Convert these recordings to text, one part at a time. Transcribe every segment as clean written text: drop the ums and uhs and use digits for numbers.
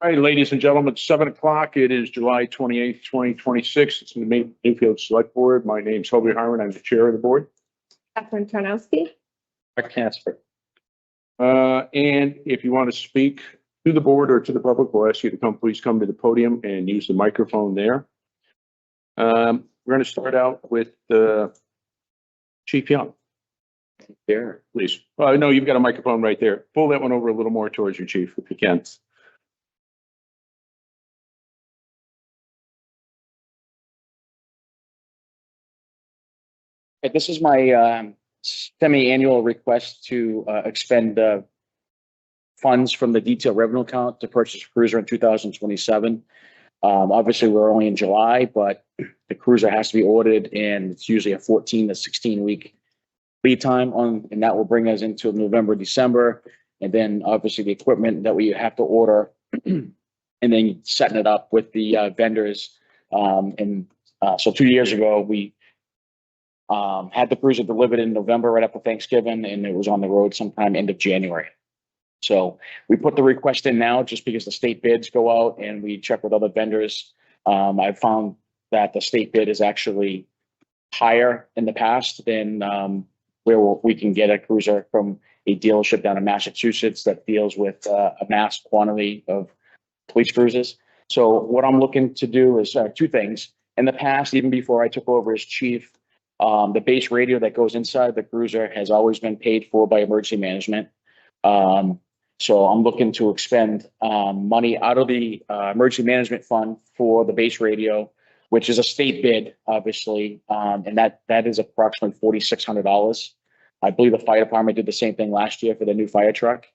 All right, ladies and gentlemen, it's 7 o'clock. It is July 28th, 2026. It's in the Newfields Select Board. My name's Hobie Harmon. I'm the chair of the board. Catherine Tarnowski. Rick Casper. And if you want to speak to the board or to the public, we'll ask you to please come to the podium and use the microphone there. We're going to start out with Chief Young. There. Please. Well, no, you've got a microphone right there. Pull that one over a little more towards you, Chief, if you can. This is my semi-annual request to expend funds from the detailed revenue account to purchase a cruiser in 2027. Obviously, we're only in July, but the cruiser has to be ordered, and it's usually a 14 to 16 week lead time and that will bring us into November, December, and then obviously the equipment that we have to order, and then setting it up with the vendors. So 2 years ago, we had the cruiser delivered in November right after Thanksgiving, and it was on the road sometime end of January. So we put the request in now just because the state bids go out and we check with other vendors. I found that the state bid is actually higher in the past than where we can get a cruiser from a dealership down in Massachusetts that deals with a mass quantity of police cruisers. So what I'm looking to do is two things. In the past, even before I took over as chief, the base radio that goes inside the cruiser has always been paid for by emergency management. So I'm looking to expend money out of the emergency management fund for the base radio, which is a state bid, obviously, and that is approximately $4,600. I believe the fire department did the same thing last year for the new fire truck.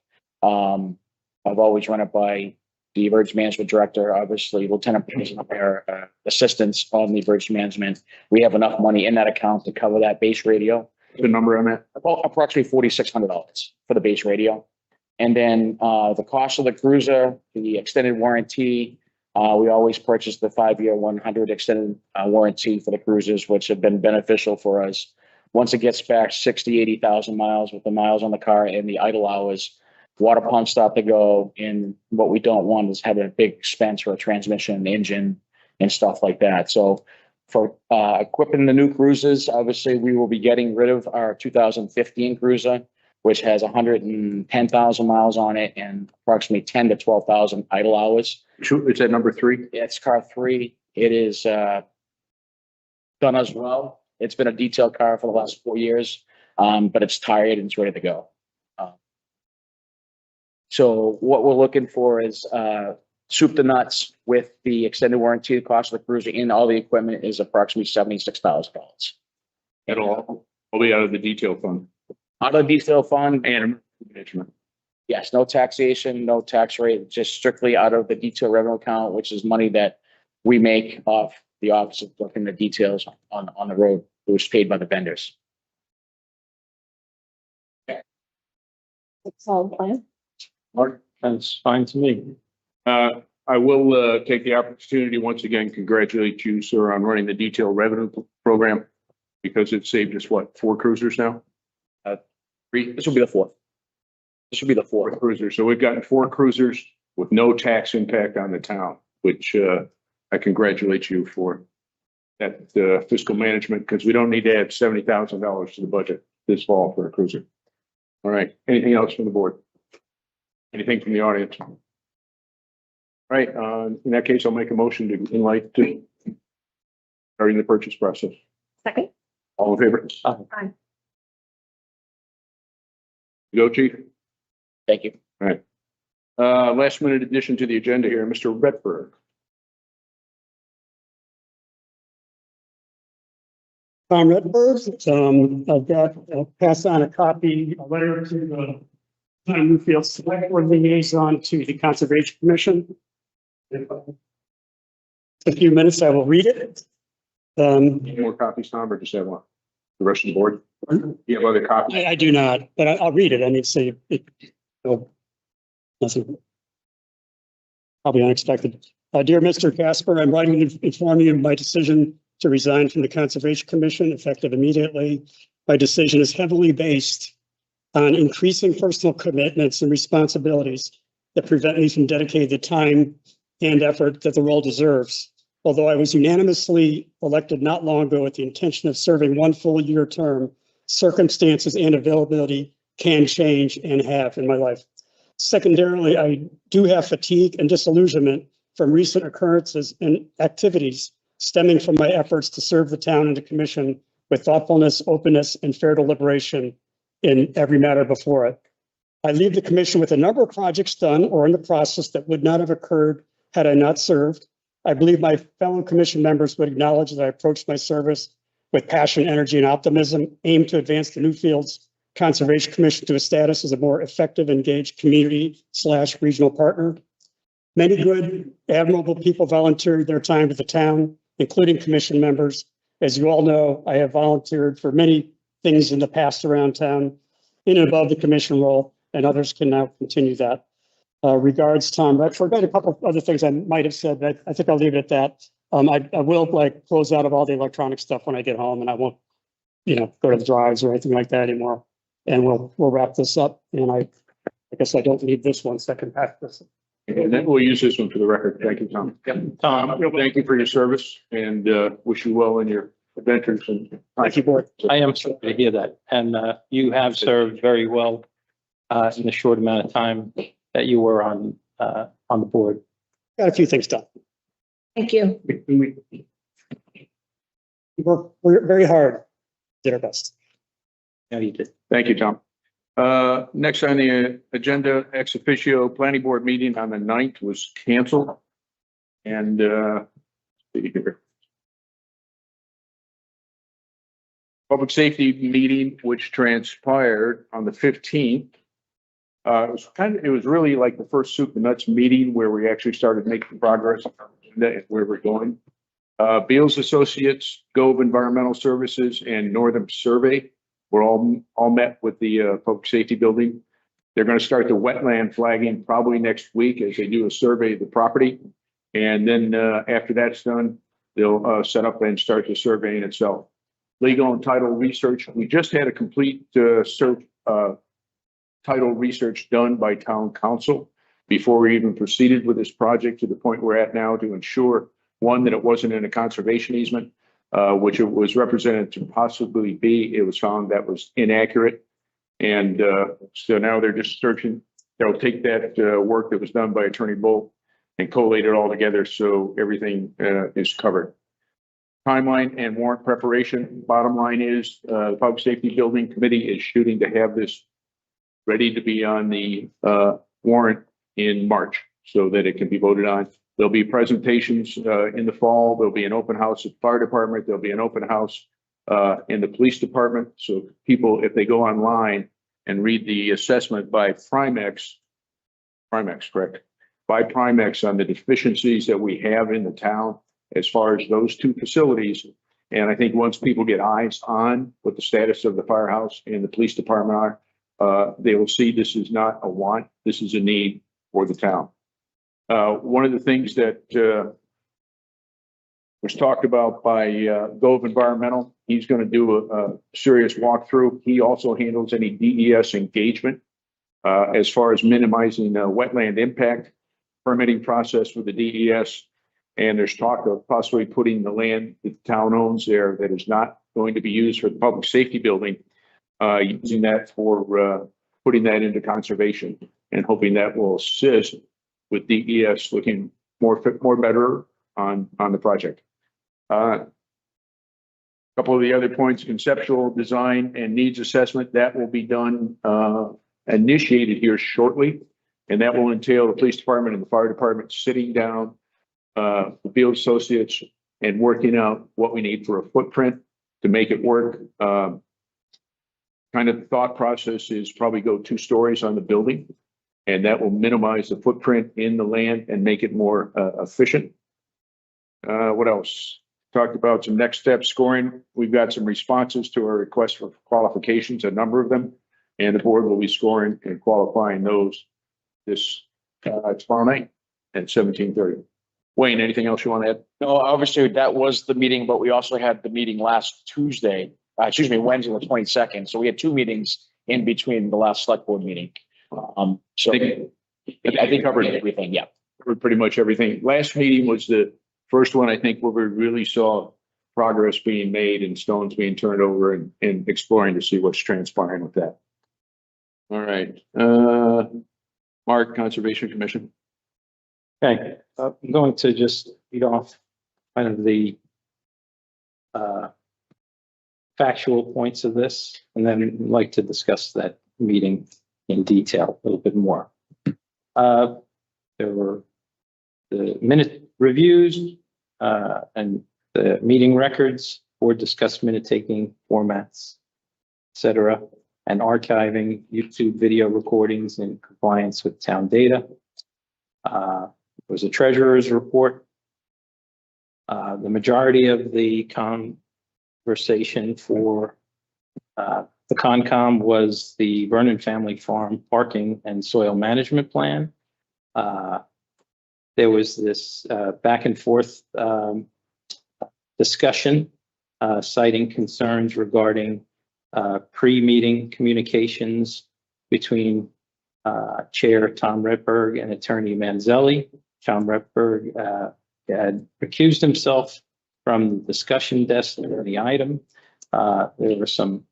I've always run it by the emergency management director, obviously, Lieutenant their assistants on the emergency management. We have enough money in that account to cover that base radio. The number on that? About approximately $4,600 for the base radio. And then the cost of the cruiser, the extended warranty, we always purchase the 5-year 100 extended warranty for the cruisers, which have been beneficial for us. Once it gets back 60, 80,000 miles with the miles on the car and the idle hours, water pumps start to go. And what we don't want is have a big expense for a transmission, engine, and stuff like that. So for equipping the new cruisers, obviously, we will be getting rid of our 2015 cruiser, which has 110,000 miles on it and approximately 10 to 12,000 idle hours. Is that number 3? It's car 3. It is done as well. It's been a detailed car for the last 4 years, but it's tired and it's ready to go. So what we're looking for is soup to nuts with the extended warranty. The cost of the cruiser and all the equipment is approximately $76,000. It'll all be out of the detail fund. Out of the detail fund And management. yes, no taxation, no tax rate, just strictly out of the detail revenue account, which is money that we make off the office of looking the details on the road, which is paid by the vendors. That's all plan. Mark, that's fine to me. I will take the opportunity once again, congratulate you, sir, on running the detail revenue program because it saved us, what, 4 cruisers now? 3. This will be the 4th. This will be the 4th. Cruisers. So we've gotten 4 cruisers with no tax impact on the town, which I congratulate you for that fiscal management because we don't need to add $70,000 to the budget this fall for a cruiser. All right. Anything else from the board? Anything from the audience? All right. In that case, I'll make a motion to enlighten to starting the purchase process. Second. All in favor? Aye. Go, Chief. Thank you. All right. Last minute addition to the agenda here, Mr. Redberg. Tom Redberg. I've got pass on a letter to the Newfields Select Board Liaison to the Conservation Commission. In a few minutes, I will read it. Any more copies, Tom, or just have one? The rest of the board? You have other copies? I do not, but I'll read it. I mean, say nothing probably unexpected. Dear Mr. Casper, I'm writing to inform you of my decision to resign from the Conservation Commission effective immediately. My decision is heavily based on increasing personal commitments and responsibilities that prevent me from dedicating the time and effort that the role deserves. Although I was unanimously elected not long ago with the intention of serving one full year term, circumstances and availability can change and have in my life. Secondarily, I do have fatigue and disillusionment from recent occurrences and activities stemming from my efforts to serve the town and the commission with thoughtfulness, openness, and fair deliberation in every matter before it. I leave the commission with a number of projects done or in the process that would not have occurred had I not served. I believe my fellow commission members would acknowledge that I approached my service with passion, energy, and optimism, aimed to advance the Newfields Conservation Commission to a status as a more effective, engaged community/regional partner. Many good, admirable people volunteered their time to the town, including commission members. As you all know, I have volunteered for many things in the past around town, in and above the commission role, and others can now continue that. Regards, Tom Redford. I had a couple of other things I might have said, but I think I'll leave it at that. I will close out of all the electronic stuff when I get home, and I won't, go to the drives or anything like that anymore. And we'll wrap this up. And I guess I don't need this one second pack this. And then we'll use this one for the record. Thank you, Tom. Tom, thank you for your service and wish you well in your adventures. And Thank you, board. I am sorry to hear that. And you have served very well in the short amount of time that you were on the board. Got a few things done. Thank you. We worked very hard, did our best. Yeah, you did. thank you, Tom. Next on the agenda, ex officio planning board meeting on the 9th was canceled. And see here. Public safety meeting, which transpired on the 15th. It was really like the first soup and nuts meeting where we actually started making progress and where we're going. Beals Associates, Gove Environmental Services, and Northern Survey were all met with the public safety building. They're going to start the wetland flagging probably next week as they do a survey of the property. And then after that's done, they'll set up and start the surveying itself. Legal and title research. We just had a complete title research done by town council before we even proceeded with this project to the point we're at now to ensure, one, that it wasn't in a conservation easement, which it was represented to possibly be. It was found that was inaccurate. And so now they're just searching. They'll take that work that was done by Attorney Bull and collate it all together so everything is covered. Timeline and warrant preparation. Bottom line is the Public Safety Building Committee is shooting to have this ready to be on the warrant in March so that it can be voted on. There'll be presentations in the fall. There'll be an open house at the fire department. There'll be an open house in the police department. So people, if they go online and read the assessment by Primex, correct? By Primex on the deficiencies that we have in the town as far as those two facilities. And I think once people get eyes on what the status of the firehouse and the police department are, they will see this is not a want, this is a need for the town. One of the things that was talked about by Gove Environmental, he's going to do a serious walkthrough. He also handles any DES engagement as far as minimizing wetland impact, permitting process with the DES. And there's talk of possibly putting the land that the town owns there that is not going to be used for the public safety building, using that for putting that into conservation and hoping that will assist with DES looking more better on the project. A couple of the other points, conceptual design and needs assessment, that will be done, initiated here shortly. And that will entail the police department and the fire department sitting down, the field associates, and working out what we need for a footprint to make it work. Kind of the thought process is probably go 2 stories on the building, and that will minimize the footprint in the land and make it more efficient. What else? Talked about some next step scoring. We've got some responses to our request for qualifications, a number of them, and the board will be scoring and qualifying those this tomorrow night at 17:30. Wayne, anything else you want to add? No, obviously that was the meeting, but we also had the meeting last Wednesday, the 22nd. So we had 2 meetings in between the last select board meeting. So I think covered everything, yeah. Covered pretty much everything. Last meeting was the first one, I think, where we really saw progress being made and stones being turned over and exploring to see what's transpiring with that. All right, Mark, Conservation Commission. Okay, I'm going to just read off kind of the factual points of this, and then I'd like to discuss that meeting in detail a little bit more. There were the minute reviews and the meeting records, board discussed minute taking formats, etc., and archiving YouTube video recordings in compliance with town data. There was a treasurer's report. The majority of the conversation for the Concom was the Vernon Family Farm parking and soil management plan. There was this back and forth discussion citing concerns regarding pre-meeting communications between Chair Tom Redberg and Attorney Manzelli. Tom Redberg had recused himself from the discussion desk of the item. There were some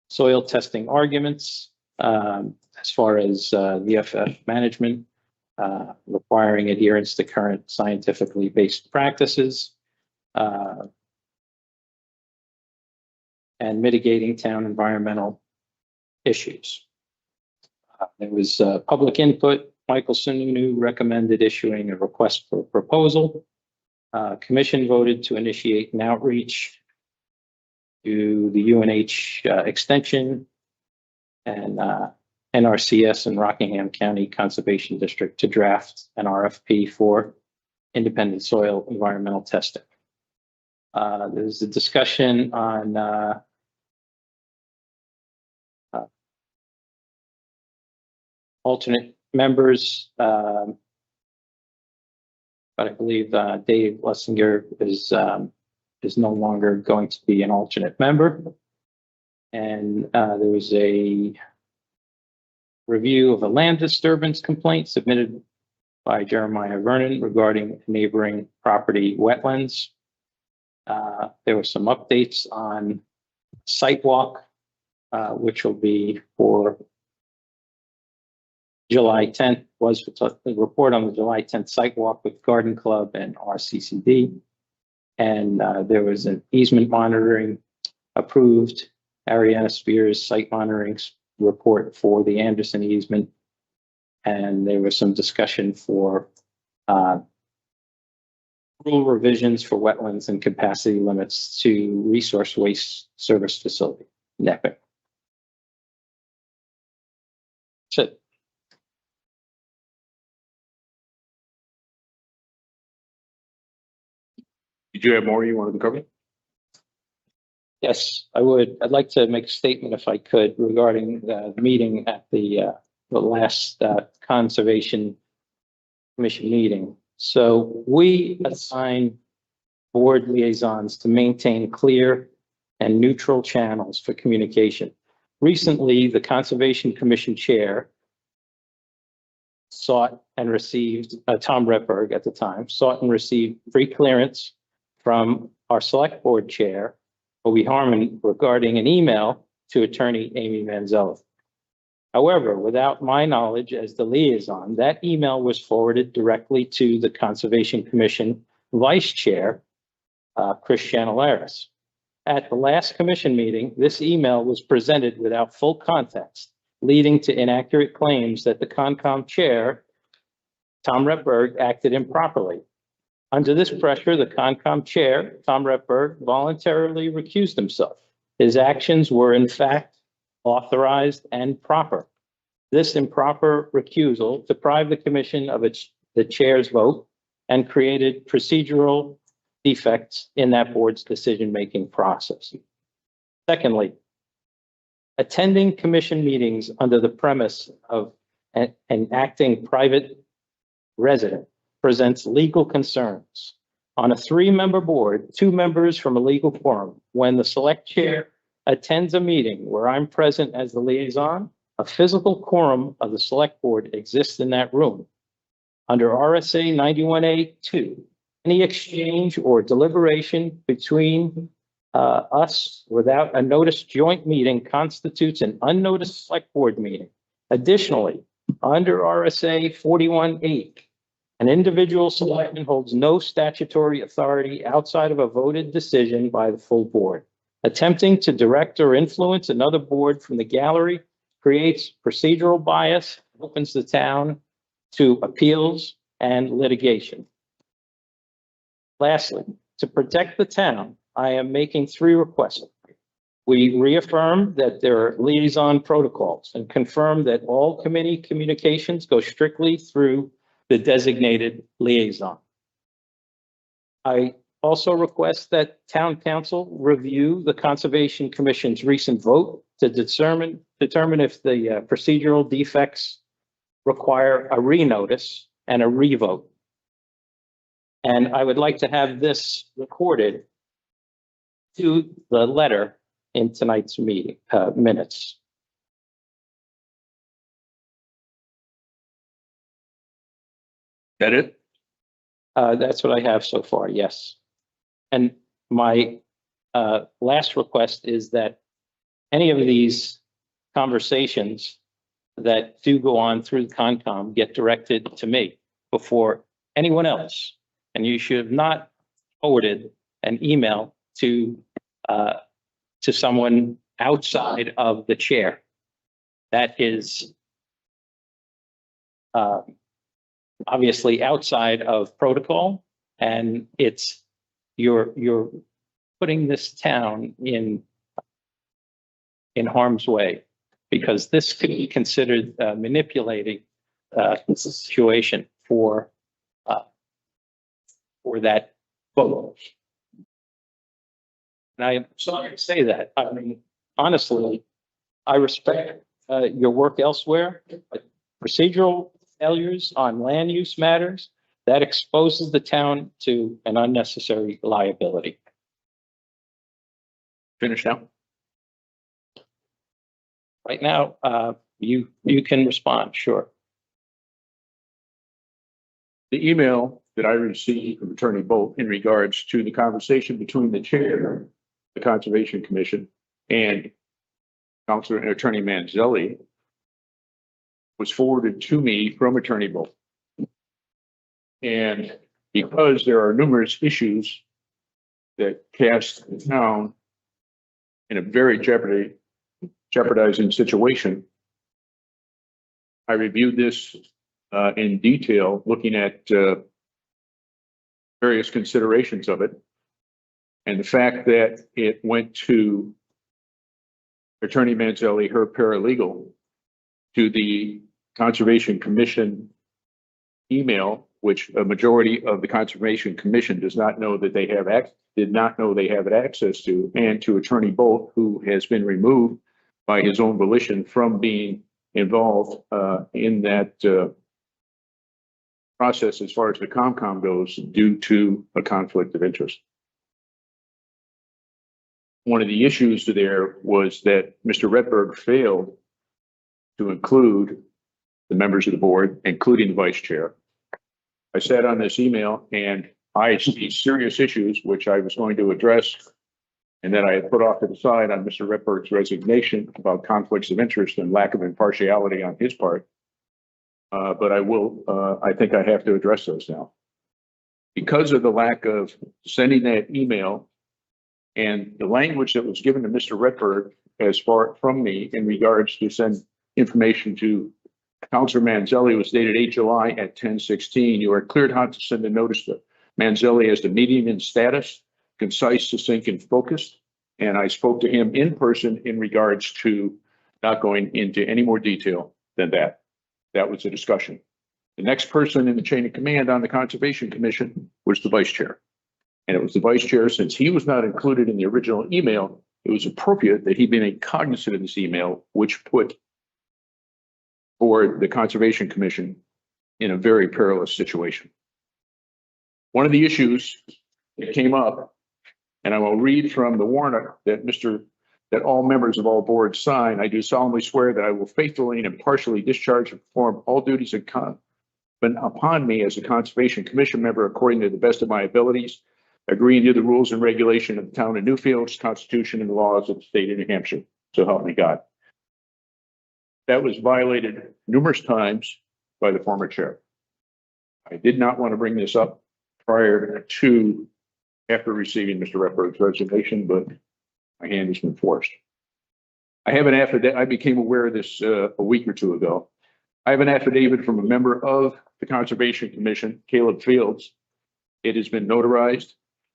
soil testing arguments as far as the FF management requiring adherence to current scientifically based practices and mitigating town environmental issues. There was public input. Michael Sununu recommended issuing a request for proposal. Commission voted to initiate an outreach to the UNH extension and NRCS and Rockingham County Conservation District to draft an RFP for independent soil environmental testing. There's a discussion on alternate members, but I believe Dave Lessinger is no longer going to be an alternate member. And there was a review of a land disturbance complaint submitted by Jeremiah Vernon regarding neighboring property wetlands. There were some updates on site walk, which will be for July 10th, was the report on the July 10th site walk with Garden Club and RCCD. And there was an easement monitoring approved. Ariana Spears site monitoring report for the Anderson easement. And there was some discussion for rule revisions for wetlands and capacity limits to resource waste service facility, NEPIC. That's it. Did you have more you wanted to cover? Yes, I would. I'd like to make a statement if I could regarding the meeting at the last Conservation Commission meeting. So we assign board liaisons to maintain clear and neutral channels for communication. Recently, the Conservation Commission chair sought and received, Tom Redberg at the time, sought and received free clearance from our select board chair, Obie Harmon, regarding an email to attorney Amy Manzelli. However, without my knowledge as the liaison, that email was forwarded directly to the Conservation Commission vice chair, Chris Chanelaris. At the last commission meeting, this email was presented without full context, leading to inaccurate claims that the Concom chair, Tom Redberg, acted improperly. Under this pressure, the Concom chair, Tom Redberg, voluntarily recused himself. His actions were in fact authorized and proper. This improper recusal deprived the commission of the chair's vote and created procedural defects in that board's decision-making process. Secondly, attending commission meetings under the premise of an acting private resident presents legal concerns. On a 3-member board, 2 members from a legal forum, when the select chair attends a meeting where I'm present as the liaison, a physical quorum of the select board exists in that room. Under RSA 91A2, any exchange or deliberation between us without a noticed joint meeting constitutes an unnoticed select board meeting. Additionally, under RSA 41(8), an individual selectman holds no statutory authority outside of a voted decision by the full board. Attempting to direct or influence another board from the gallery creates procedural bias, opens the town to appeals and litigation. Lastly, to protect the town, I am making 3 requests. We reaffirm that there are liaison protocols and confirm that all committee communications go strictly through the designated liaison. I also request that town council review the Conservation Commission's recent vote to determine if the procedural defects require a renotice and a revote. And I would like to have this recorded to the letter in tonight's meeting minutes. That it? That's what I have so far, yes. And my last request is that any of these conversations that do go on through the Concom get directed to me before anyone else. And you should have not forwarded an email to someone outside of the chair. That is obviously outside of protocol, and you're putting this town in harm's way, because this could be considered manipulating the situation for that vote. And I'm sorry to say that. I mean, honestly, I respect your work elsewhere, but procedural failures on land use matters, that exposes the town to an unnecessary liability. Finish now? Right now, you can respond, sure. The email that I received from Attorney Bolt in regards to the conversation between the chair of the Conservation Commission and Counselor and Attorney Manzelli was forwarded to me from Attorney Bolt. And because there are numerous issues that cast the town in a very jeopardizing situation, I reviewed this in detail, looking at various considerations of it. And the fact that it went to Attorney Manzelli, her paralegal, to the Conservation Commission email, which a majority of the Conservation Commission does not know that they have did not know they have access to, and to Attorney Bolt, who has been removed by his own volition from being involved in that process as far as the COMCOM goes, due to a conflict of interest. One of the issues there was that Mr. Redberg failed to include the members of the board, including the vice chair. I sat on this email and I see serious issues, which I was going to address, and that I had put off to the side on Mr. Redberg's resignation about conflicts of interest and lack of impartiality on his part. But I think I have to address those now. Because of the lack of sending that email and the language that was given to Mr. Redberg as far from me in regards to send information to Counselor Manzelli was dated 8 July at 10:16. You are cleared hot to send a notice to Manzelli as the meeting in status, concise, succinct, and focused. And I spoke to him in person in regards to not going into any more detail than that. That was a discussion. The next person in the chain of command on the Conservation Commission was the vice chair. And it was the vice chair, since he was not included in the original email, it was appropriate that he be made cognizant of this email, which put for the Conservation Commission in a very perilous situation. One of the issues that came up, and I will read from the warrant that Mr. that all members of all boards sign, I do solemnly swear that I will faithfully and impartially discharge and perform all duties incumbent upon me as a Conservation Commission member according to the best of my abilities, agreeing to the rules and regulation of the town of Newfields, Constitution, and the laws of the state of New Hampshire. So help me God. That was violated numerous times by the former chair. I did not want to bring this up prior to after receiving Mr. Retberg's resignation, but my hand has been forced. I have an affidavit. I became aware of this a week or two ago. I have an affidavit from a member of the Conservation Commission, Caleb Fields. It has been notarized,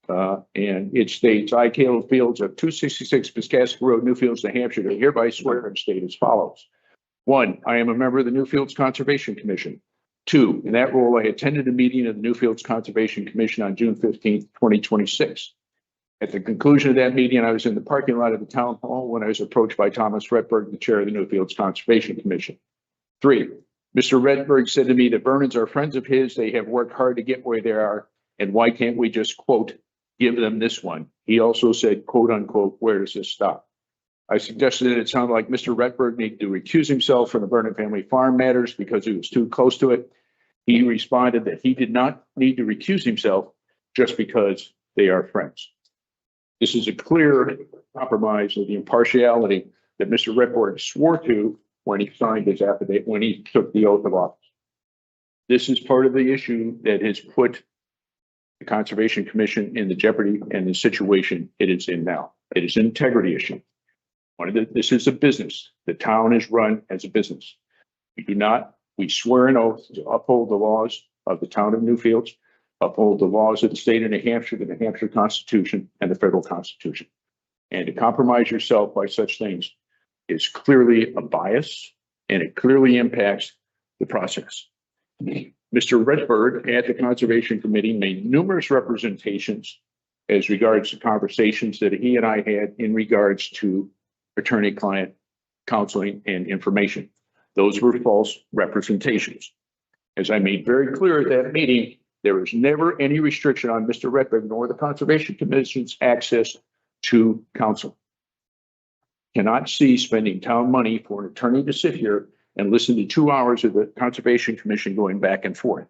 and it states, I, Caleb Fields of 266 Piscasset Road, Newfields, New Hampshire, do hereby swear and state as follows. 1, I am a member of the Newfields Conservation Commission. 2, in that role, I attended a meeting of the Newfields Conservation Commission on June 15th, 2026. At the conclusion of that meeting, I was in the parking lot of the town hall when I was approached by Thomas Retberg, the chair of the Newfields Conservation Commission. 3, Mr. Retberg said to me that Vernon's are friends of his. They have worked hard to get where they are. And why can't we just, quote, give them this one? He also said, quote unquote, where does this stop? I suggested that it sounded like Mr. Retberg needed to recuse himself from the Vernon family farm matters because he was too close to it. He responded that he did not need to recuse himself just because they are friends. This is a clear compromise of the impartiality that Mr. Retberg swore to when he signed his affidavit, when he took the oath of office. This is part of the issue that has put the Conservation Commission in the jeopardy and the situation it is in now. It is an integrity issue. This is a business. The town is run as a business. We swear an oath to uphold the laws of the town of Newfields, uphold the laws of the state of New Hampshire, the New Hampshire Constitution, and the federal Constitution. And to compromise yourself by such things is clearly a bias, and it clearly impacts the process. Mr. Retberg at the Conservation Committee made numerous representations as regards to conversations that he and I had in regards to attorney-client counseling and information. Those were false representations. As I made very clear at that meeting, there was never any restriction on Mr. Retberg nor the Conservation Commission's access to counsel. Cannot see spending town money for an attorney to sit here and listen to 2 hours of the Conservation Commission going back and forth.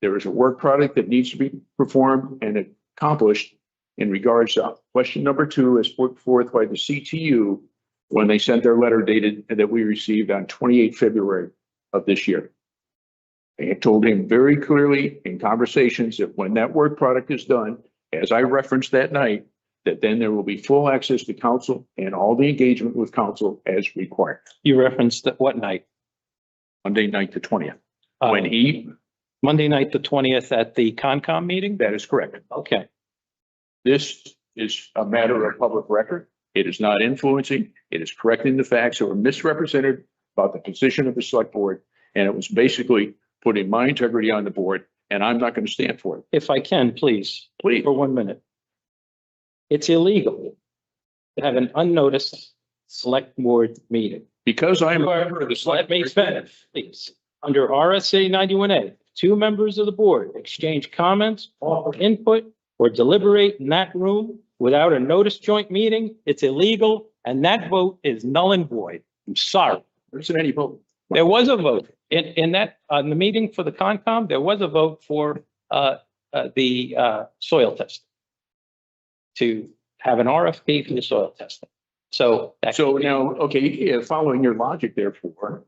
There is a work product that needs to be performed and accomplished in regards to question number 2 as put forth by the CTU when they sent their letter dated that we received on 28 February of this year. They had told him very clearly in conversations that when that work product is done, as I referenced that night, that then there will be full access to counsel and all the engagement with counsel as required. You referenced that what night? Monday night, the 20th. Monday night, the 20th at the Concom meeting? That is correct. Okay. This is a matter of public record. It is not influencing. It is correcting the facts that were misrepresented about the position of the select board. And it was basically putting my integrity on the board, and I'm not going to stand for it. If I can, please, for 1 minute. It's illegal to have an unnoticed select board meeting. Because I am a member of the select Let me finish, please. Under RSA 91A, 2 members of the board exchange comments, offer input, or deliberate in that room without a notice joint meeting. It's illegal, and that vote is null and void. I'm sorry. There isn't any vote. There was a vote in that, the meeting for the Concom, there was a vote for the soil testing, to have an RFP for the soil testing. So now, okay, following your logic, therefore,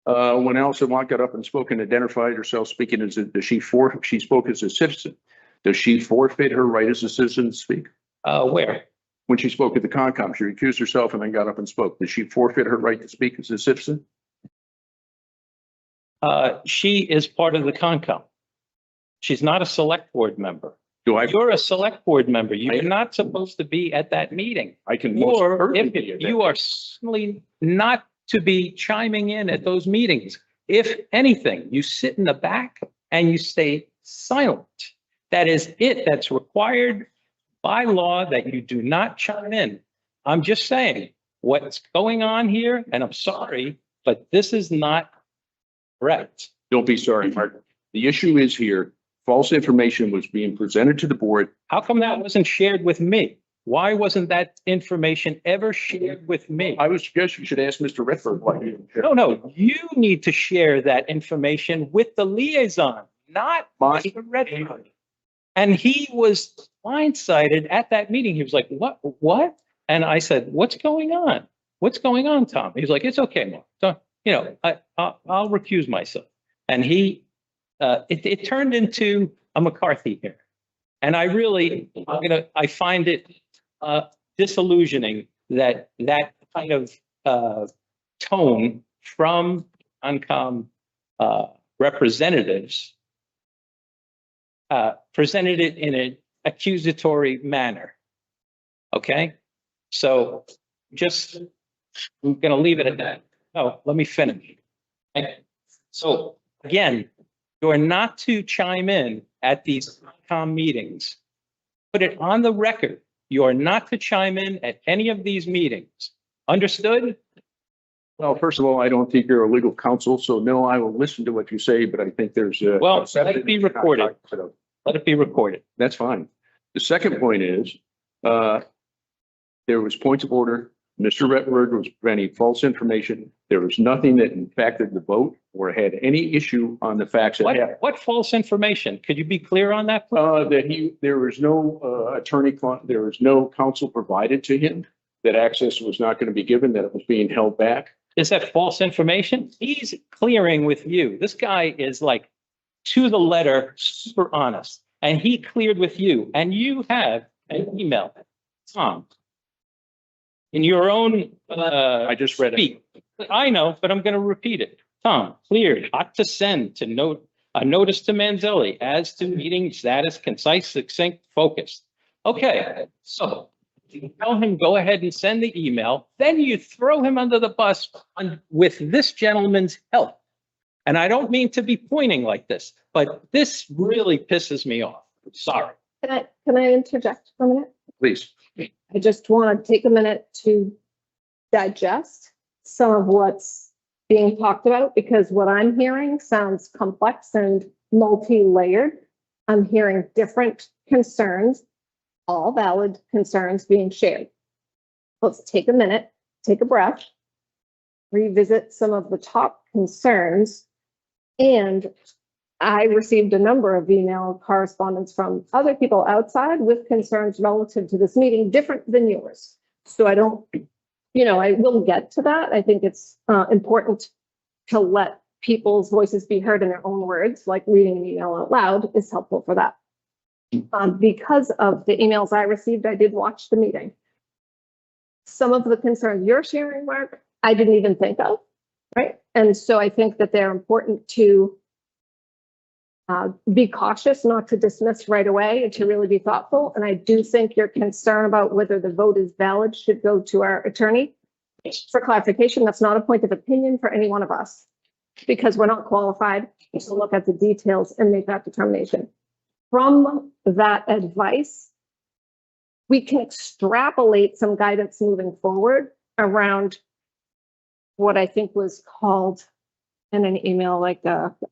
when Allison Watt got up and spoke and identified herself speaking as she spoke as a citizen. Does she forfeit her right as a citizen to speak? Where? When she spoke at the Concom, she recused herself and then got up and spoke. Did she forfeit her right to speak as a citizen? She is part of the Concom. She's not a select board member. You're a select board member. You're not supposed to be at that meeting. I can. Or if you are certainly not to be chiming in at those meetings. If anything, you sit in the back and you stay silent. That is it. That's required by law, that you do not chime in. I'm just saying what's going on here, and I'm sorry, but this is not correct. Don't be sorry, Martin. The issue is here. False information was being presented to the board. How come that wasn't shared with me? Why wasn't that information ever shared with me? I would suggest you should ask Mr. Redford why he didn't share. No, you need to share that information with the liaison, not My- Mr. Redford. And he was blindsided at that meeting. He was like, what? And I said, what's going on? What's going on, Tom? He's like, it's okay, Mark. So, I'll recuse myself. And it turned into a McCarthy here. And I find it disillusioning that kind of tone from Concom representatives presented it in an accusatory manner. Okay? So I'm going to leave it at that. Oh, let me finish. Okay. So again, you're not to chime in at these Concom meetings. Put it on the record. You are not to chime in at any of these meetings. Understood? Well, first of all, I don't think you're a legal counsel, so no, I will listen to what you say, but I think there's a. Well, let it be recorded. Let it be recorded. That's fine. The second point is, there was points of order. Mr. Redford was preventing false information. There was nothing that impacted the vote or had any issue on the facts. What false information? Could you be clear on that? Please? There was no there was no counsel provided to him, that access was not going to be given, that it was being held back. Is that false information? He's clearing with you. This guy is like to the letter, super honest. And he cleared with you. And you have an email, Tom, in your own I just read it. speak. I know, but I'm going to repeat it. Tom, cleared, hot to send to note a notice to Manzelli as to meeting status, concise, succinct, focused. Okay, so you tell him, go ahead and send the email. Then you throw him under the bus with this gentleman's help. And I don't mean to be pointing like this, but this really pisses me off. Sorry. Can I interject for a minute? Please. I just want to take a minute to digest some of what's being talked about, because what I'm hearing sounds complex and multi-layered. I'm hearing different concerns, all valid concerns being shared. Let's take a minute, take a breath, revisit some of the top concerns. And I received a number of email correspondence from other people outside with concerns relative to this meeting, different than yours. So I don't, I will get to that. I think it's important to let people's voices be heard in their own words, like reading an email out loud is helpful for that. Because of the emails I received, I did watch the meeting. Some of the concerns you're sharing, Mark, I didn't even think of, right? And so I think that they're important to be cautious, not to dismiss right away, and to really be thoughtful. And I do think your concern about whether the vote is valid should go to our attorney for clarification. That's not a point of opinion for any one of us, because we're not qualified to look at the details and make that determination. From that advice, we can extrapolate some guidance moving forward around what I think was called in an email, like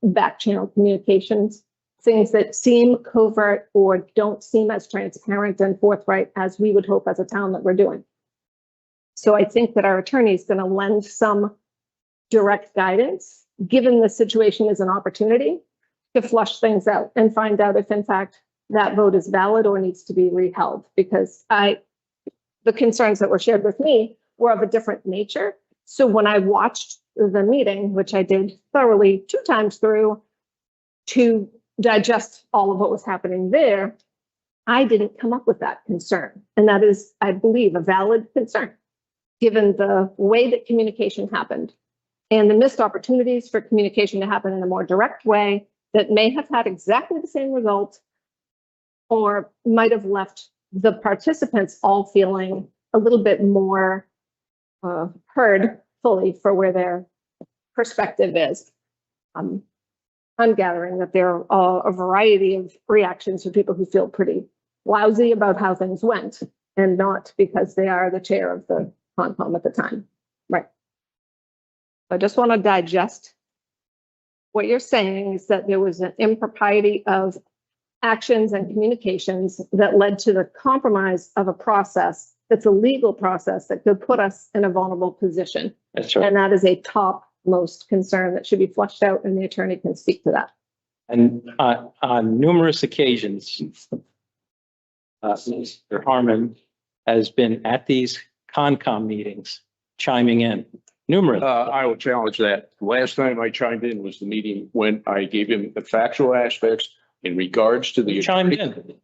back channel communications, things that seem covert or don't seem as transparent and forthright as we would hope as a town that we're doing. So I think that our attorney is going to lend some direct guidance, given the situation is an opportunity to flush things out and find out if in fact that vote is valid or needs to be reheld, because the concerns that were shared with me were of a different nature. So when I watched the meeting, which I did thoroughly 2 times through to digest all of what was happening there, I didn't come up with that concern. And that is, I believe, a valid concern, given the way that communication happened and the missed opportunities for communication to happen in a more direct way that may have had exactly the same result, or might have left the participants all feeling a little bit more heard fully for where their perspective is. I'm gathering that there are a variety of reactions from people who feel pretty lousy about how things went, and not because they are the chair of the Concom at the time. Right. I just want to digest what you're saying is that there was an impropriety of actions and communications that led to the compromise of a process that's a legal process that could put us in a vulnerable position. That's right. And that is a topmost concern that should be flushed out, and the attorney can speak to that. And on numerous occasions, Mr. Harmon has been at these Concom meetings chiming in, numerous. I will challenge that. Last time I chimed in was the meeting when I gave him the factual aspects in regards to the. You chimed in.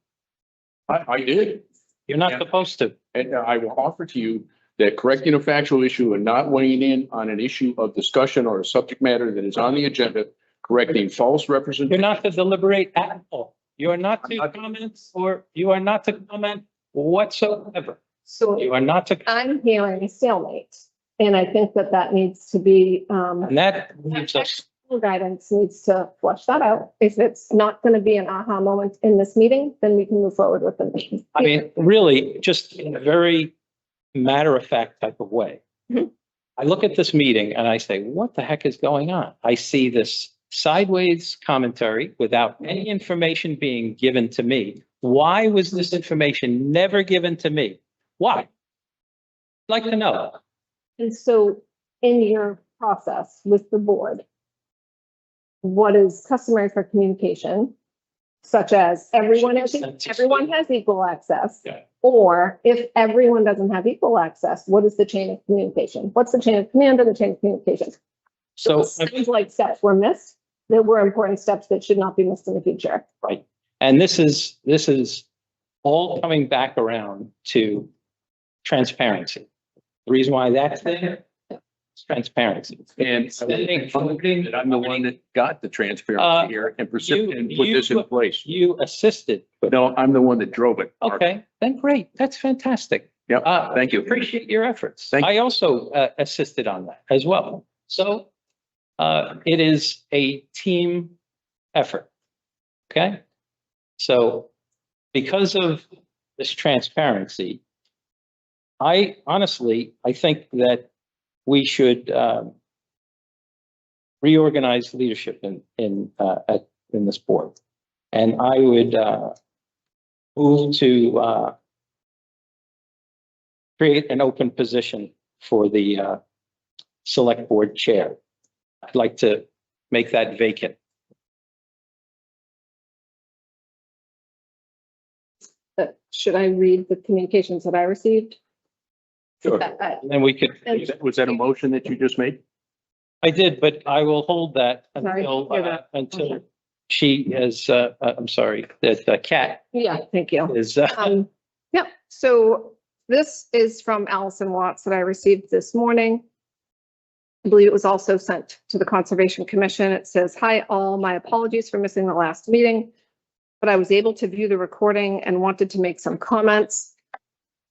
I did. You're not Yeah. supposed to. And I will offer to you that correcting a factual issue and not weighing in on an issue of discussion or a subject matter that is on the agenda, correcting false You're representation. not to deliberate at all. You are not to I'm not- comment, or you are not to comment whatsoever. So You are not to, I'm hearing a stalemate, and I think that that needs to be, and that leaves us, guidance needs to flush that out. If it's not going to be an aha moment in this meeting, then we can move forward with the meeting. I mean, really, just in a very matter-of-fact type of way. Mhm. I look at this meeting and I say, what the heck is going on? I see this sideways commentary without any information being given to me. Why was this information never given to me? Why? I'd like to know. And so in your process with the board, what is customary for communication, such as everyone has equal access? Yeah. Or if everyone doesn't have equal access, what is the chain of communication? What's the chain of command and the chain of communication? So, Sounds like steps were missed, that were important steps that should not be missed in the future. right. And this is all coming back around to transparency. The reason why that's there is transparency. And that I'm the one that got the transparency here and put this in place. You assisted. No, I'm the one that drove it. Okay, then great. That's fantastic. Yep, thank you. Appreciate your efforts. Thank you. I also assisted on that as well. So it is a team effort. Okay? So because of this transparency, I think that we should reorganize leadership in this board. And I would move to create an open position for the select board chair. I'd like to make that vacant. Should I read the communications that I received? Sure. And then we could, Was that a motion that you just made? I did, but I will hold that Sorry, hear that. until she is, I'm sorry, that Kat Yeah, thank you. is, Yeah, so this is from Allison Watts that I received this morning. I believe it was also sent to the Conservation Commission. It says, "Hi all, my apologies for missing the last meeting, but I was able to view the recording and wanted to make some comments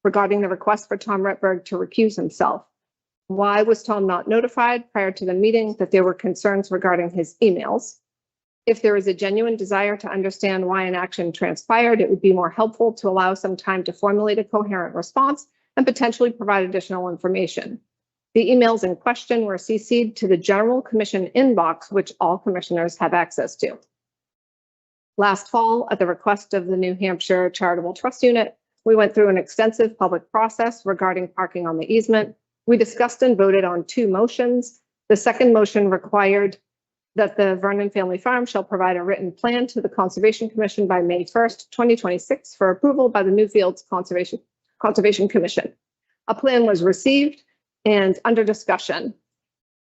regarding the request for Tom Retberg to recuse himself. Why was Tom not notified prior to the meeting that there were concerns regarding his emails? If there is a genuine desire to understand why an action transpired, it would be more helpful to allow some time to formulate a coherent response and potentially provide additional information. The emails in question were CC'd to the General Commission inbox, which all commissioners have access to. Last fall, at the request of the New Hampshire Charitable Trust Unit, we went through an extensive public process regarding parking on the easement. We discussed and voted on 2 motions. The second motion required that the Vernon Family Farm shall provide a written plan to the Conservation Commission by May 1st, 2026 for approval by the Newfields Conservation Commission. A plan was received and under discussion.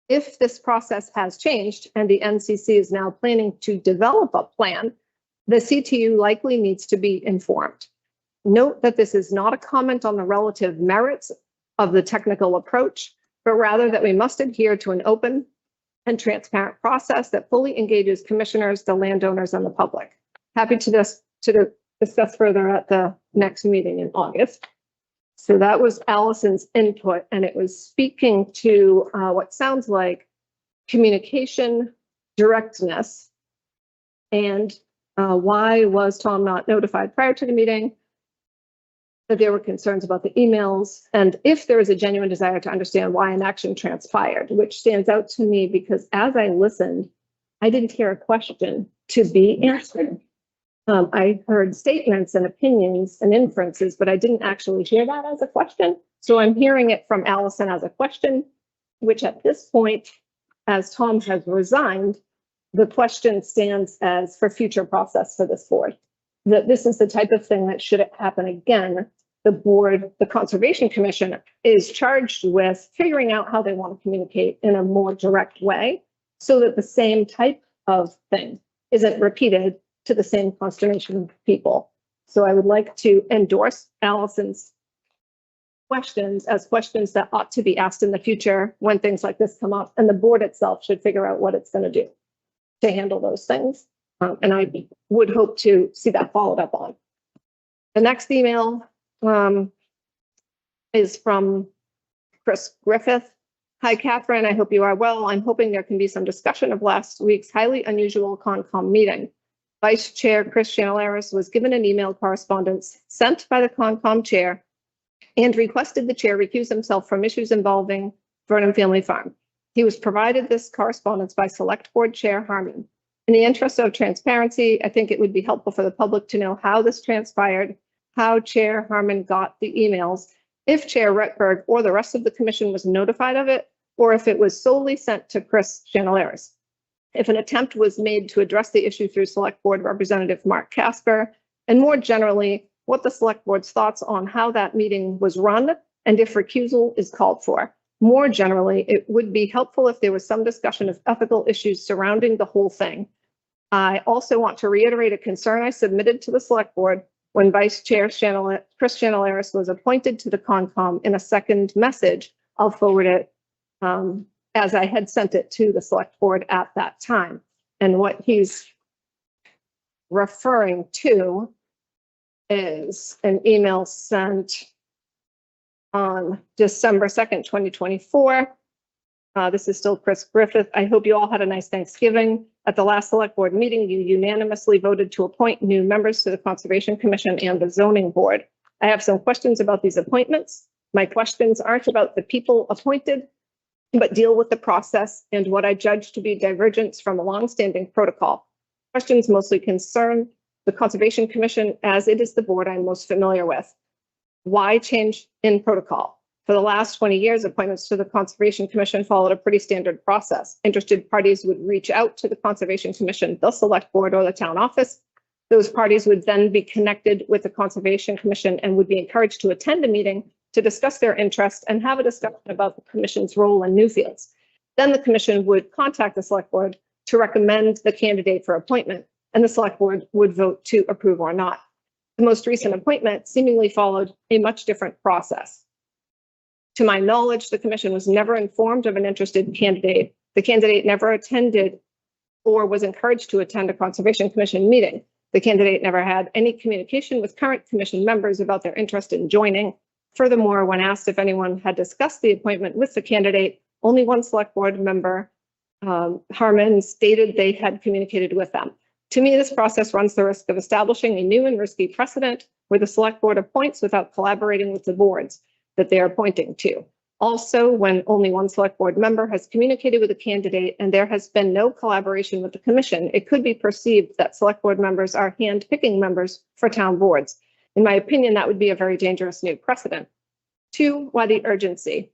If this process has changed and the NCC is now planning to develop a plan, the CTU likely needs to be informed. Note that this is not a comment on the relative merits of the technical approach, but rather that we must adhere to an open and transparent process that fully engages commissioners, the landowners, and the public. Happy to discuss further at the next meeting in August. So that was Allison's input, and it was speaking to what sounds like communication directness. And why was Tom not notified prior to the meeting? That there were concerns about the emails, and if there is a genuine desire to understand why an action transpired, which stands out to me because as I listened, I didn't hear a question to be answered. I heard statements and opinions and inferences, but I didn't actually hear that as a question. So I'm hearing it from Allison as a question, which at this point, as Tom has resigned, the question stands as for future process for this board. That this is the type of thing that should it happen again, the board, the Conservation Commission is charged with figuring out how they want to communicate in a more direct way so that the same type of thing isn't repeated to the same consternation of people. So I would like to endorse Allison's questions as questions that ought to be asked in the future when things like this come up, and the board itself should figure out what it's going to do to handle those things. And I would hope to see that followed up on. The next email is from Chris Griffith. Hi, Catherine. I hope you are well. I'm hoping there can be some discussion of last week's highly unusual Concom meeting. Vice Chair Chris Chanelaris was given an email correspondence sent by the Concom chair and requested the chair recuse himself from issues involving Vernon Family Farm. He was provided this correspondence by Select Board Chair Harmon. In the interest of transparency, I think it would be helpful for the public to know how this transpired, how Chair Harmon got the emails, if Chair Retberg or the rest of the commission was notified of it, or if it was solely sent to Chris Chanelaris. If an attempt was made to address the issue through Select Board Representative Mark Casper, and more generally, what the Select Board's thoughts on how that meeting was run and if recusal is called for. More generally, it would be helpful if there was some discussion of ethical issues surrounding the whole thing. I also want to reiterate a concern I submitted to the Select Board when Vice Chair Chris Chanelaris was appointed to the Concom in a second message. I'll forward it as I had sent it to the Select Board at that time. And what he's referring to is an email sent on December 2nd, 2024. This is still Chris Griffith. I hope you all had a nice Thanksgiving. At the last Select Board meeting, you unanimously voted to appoint new members to the Conservation Commission and the Zoning Board. I have some questions about these appointments. My questions aren't about the people appointed, but deal with the process and what I judge to be divergence from a longstanding protocol. Questions mostly concern the Conservation Commission, as it is the board I'm most familiar with. Why change in protocol? For the last 20 years, appointments to the Conservation Commission followed a pretty standard process. Interested parties would reach out to the Conservation Commission, the Select Board, or the town office. Those parties would then be connected with the Conservation Commission and would be encouraged to attend a meeting to discuss their interest and have a discussion about the Commission's role in Newfields. Then the Commission would contact the Select Board to recommend the candidate for appointment, and the Select Board would vote to approve or not. The most recent appointment seemingly followed a much different process. To my knowledge, the Commission was never informed of an interested candidate. The candidate never attended or was encouraged to attend a Conservation Commission meeting. The candidate never had any communication with current Commission members about their interest in joining. Furthermore, when asked if anyone had discussed the appointment with the candidate, only one Select Board member, Harmon, stated they had communicated with them. To me, this process runs the risk of establishing a new and risky precedent where the Select Board appoints without collaborating with the boards that they are appointing to. Also, when only one Select Board member has communicated with a candidate and there has been no collaboration with the Commission, it could be perceived that Select Board members are hand-picking members for town boards. In my opinion, that would be a very dangerous new precedent. 2, why the urgency?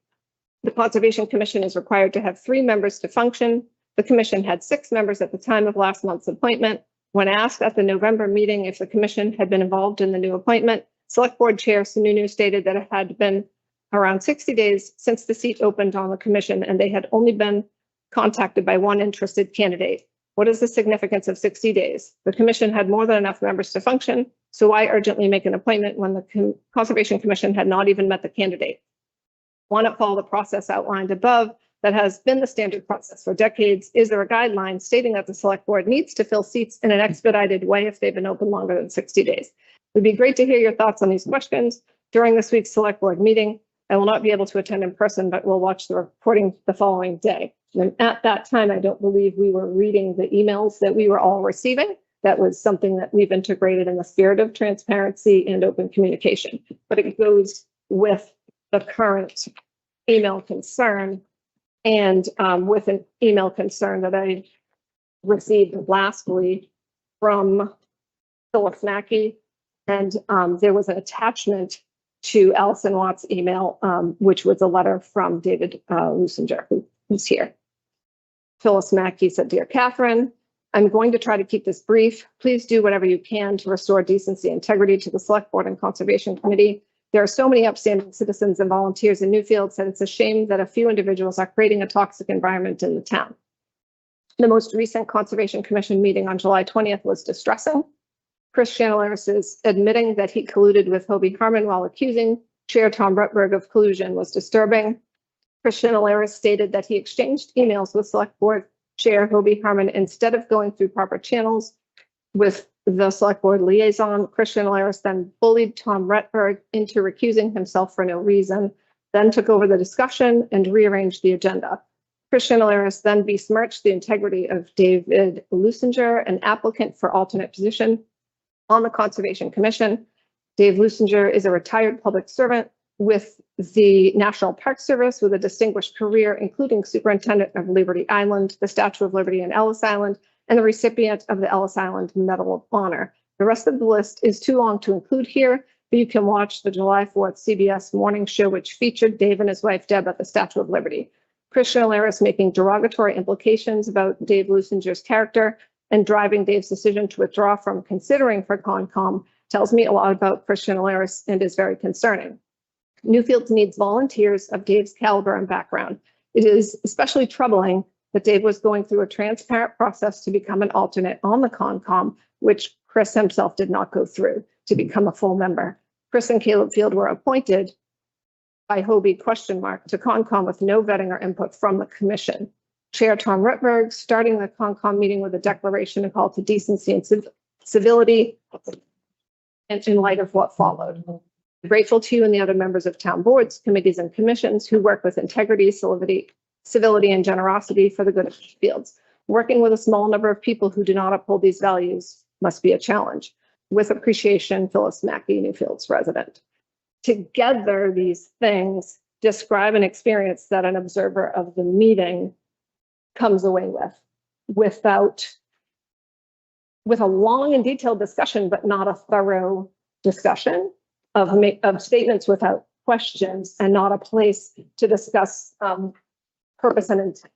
The Conservation Commission is required to have 3 members to function. The Commission had 6 members at the time of last month's appointment. When asked at the November meeting if the Commission had been involved in the new appointment, Select Board Chair Sununu stated that it had been around 60 days since the seat opened on the Commission, and they had only been contacted by one interested candidate. What is the significance of 60 days? The Commission had more than enough members to function, so why urgently make an appointment when the Conservation Commission had not even met the candidate? Why not follow the process outlined above that has been the standard process for decades? Is there a guideline stating that the Select Board needs to fill seats in an expedited way if they've been open longer than 60 days? It would be great to hear your thoughts on these questions during this week's Select Board meeting. I will not be able to attend in person, but will watch the recording the following day. And at that time, I don't believe we were reading the emails that we were all receiving. That was something that we've integrated in the spirit of transparency and open communication, but it goes with the current email concern and with an email concern that I received lastly from Phyllis Mackey, and there was an attachment to Allison Watt's email, which was a letter from David Lusinger, who's here. Phyllis Mackey said, "Dear Catherine, I'm going to try to keep this brief. Please do whatever you can to restore decency and integrity to the Select Board and Conservation Committee. There are so many upstanding citizens and volunteers in Newfields that it's a shame that a few individuals are creating a toxic environment in the town. The most recent Conservation Commission meeting on July 20th was distressing. Chris Chanelaris is admitting that he colluded with Hobie Harmon while accusing Chair Tom Rutberg of collusion was disturbing. Chris Chanelaris stated that he exchanged emails with Select Board Chair Hobie Harmon instead of going through proper channels with the Select Board liaison. Chris Chanelaris then bullied Tom Rutberg into recusing himself for no reason, then took over the discussion and rearranged the agenda. Chris Chanelaris then besmirched the integrity of David Lusinger, an applicant for alternate position on the Conservation Commission. Dave Lusinger is a retired public servant with the National Park Service with a distinguished career, including Superintendent of Liberty Island, the Statue of Liberty in Ellis Island, and the recipient of the Ellis Island Medal of Honor. The rest of the list is too long to include here, but you can watch the July 4th CBS morning show, which featured Dave and his wife Deb at the Statue of Liberty. Chris Chanelaris making derogatory implications about Dave Lusinger's character and driving Dave's decision to withdraw from considering for Concom tells me a lot about Chris Chanelaris and is very concerning. Newfields needs volunteers of Dave's caliber and background. It is especially troubling that Dave was going through a transparent process to become an alternate on the Concom, which Chris himself did not go through to become a full member. Chris and Caleb Field were appointed by Hobie to Concom with no vetting or input from the commission. Chair Tom Rutberg starting the Concom meeting with a declaration and call to decency and civility, and in light of what followed. I'm grateful to you and the other members of town boards, committees, and commissions who work with integrity, civility, and generosity for the good of Newfields. Working with a small number of people who do not uphold these values must be a challenge. With appreciation, Phyllis Mackey, Newfields resident. Together, these things describe an experience that an observer of the meeting comes away with a long and detailed discussion, but not a thorough discussion of statements without questions and not a place to discuss purpose and intent.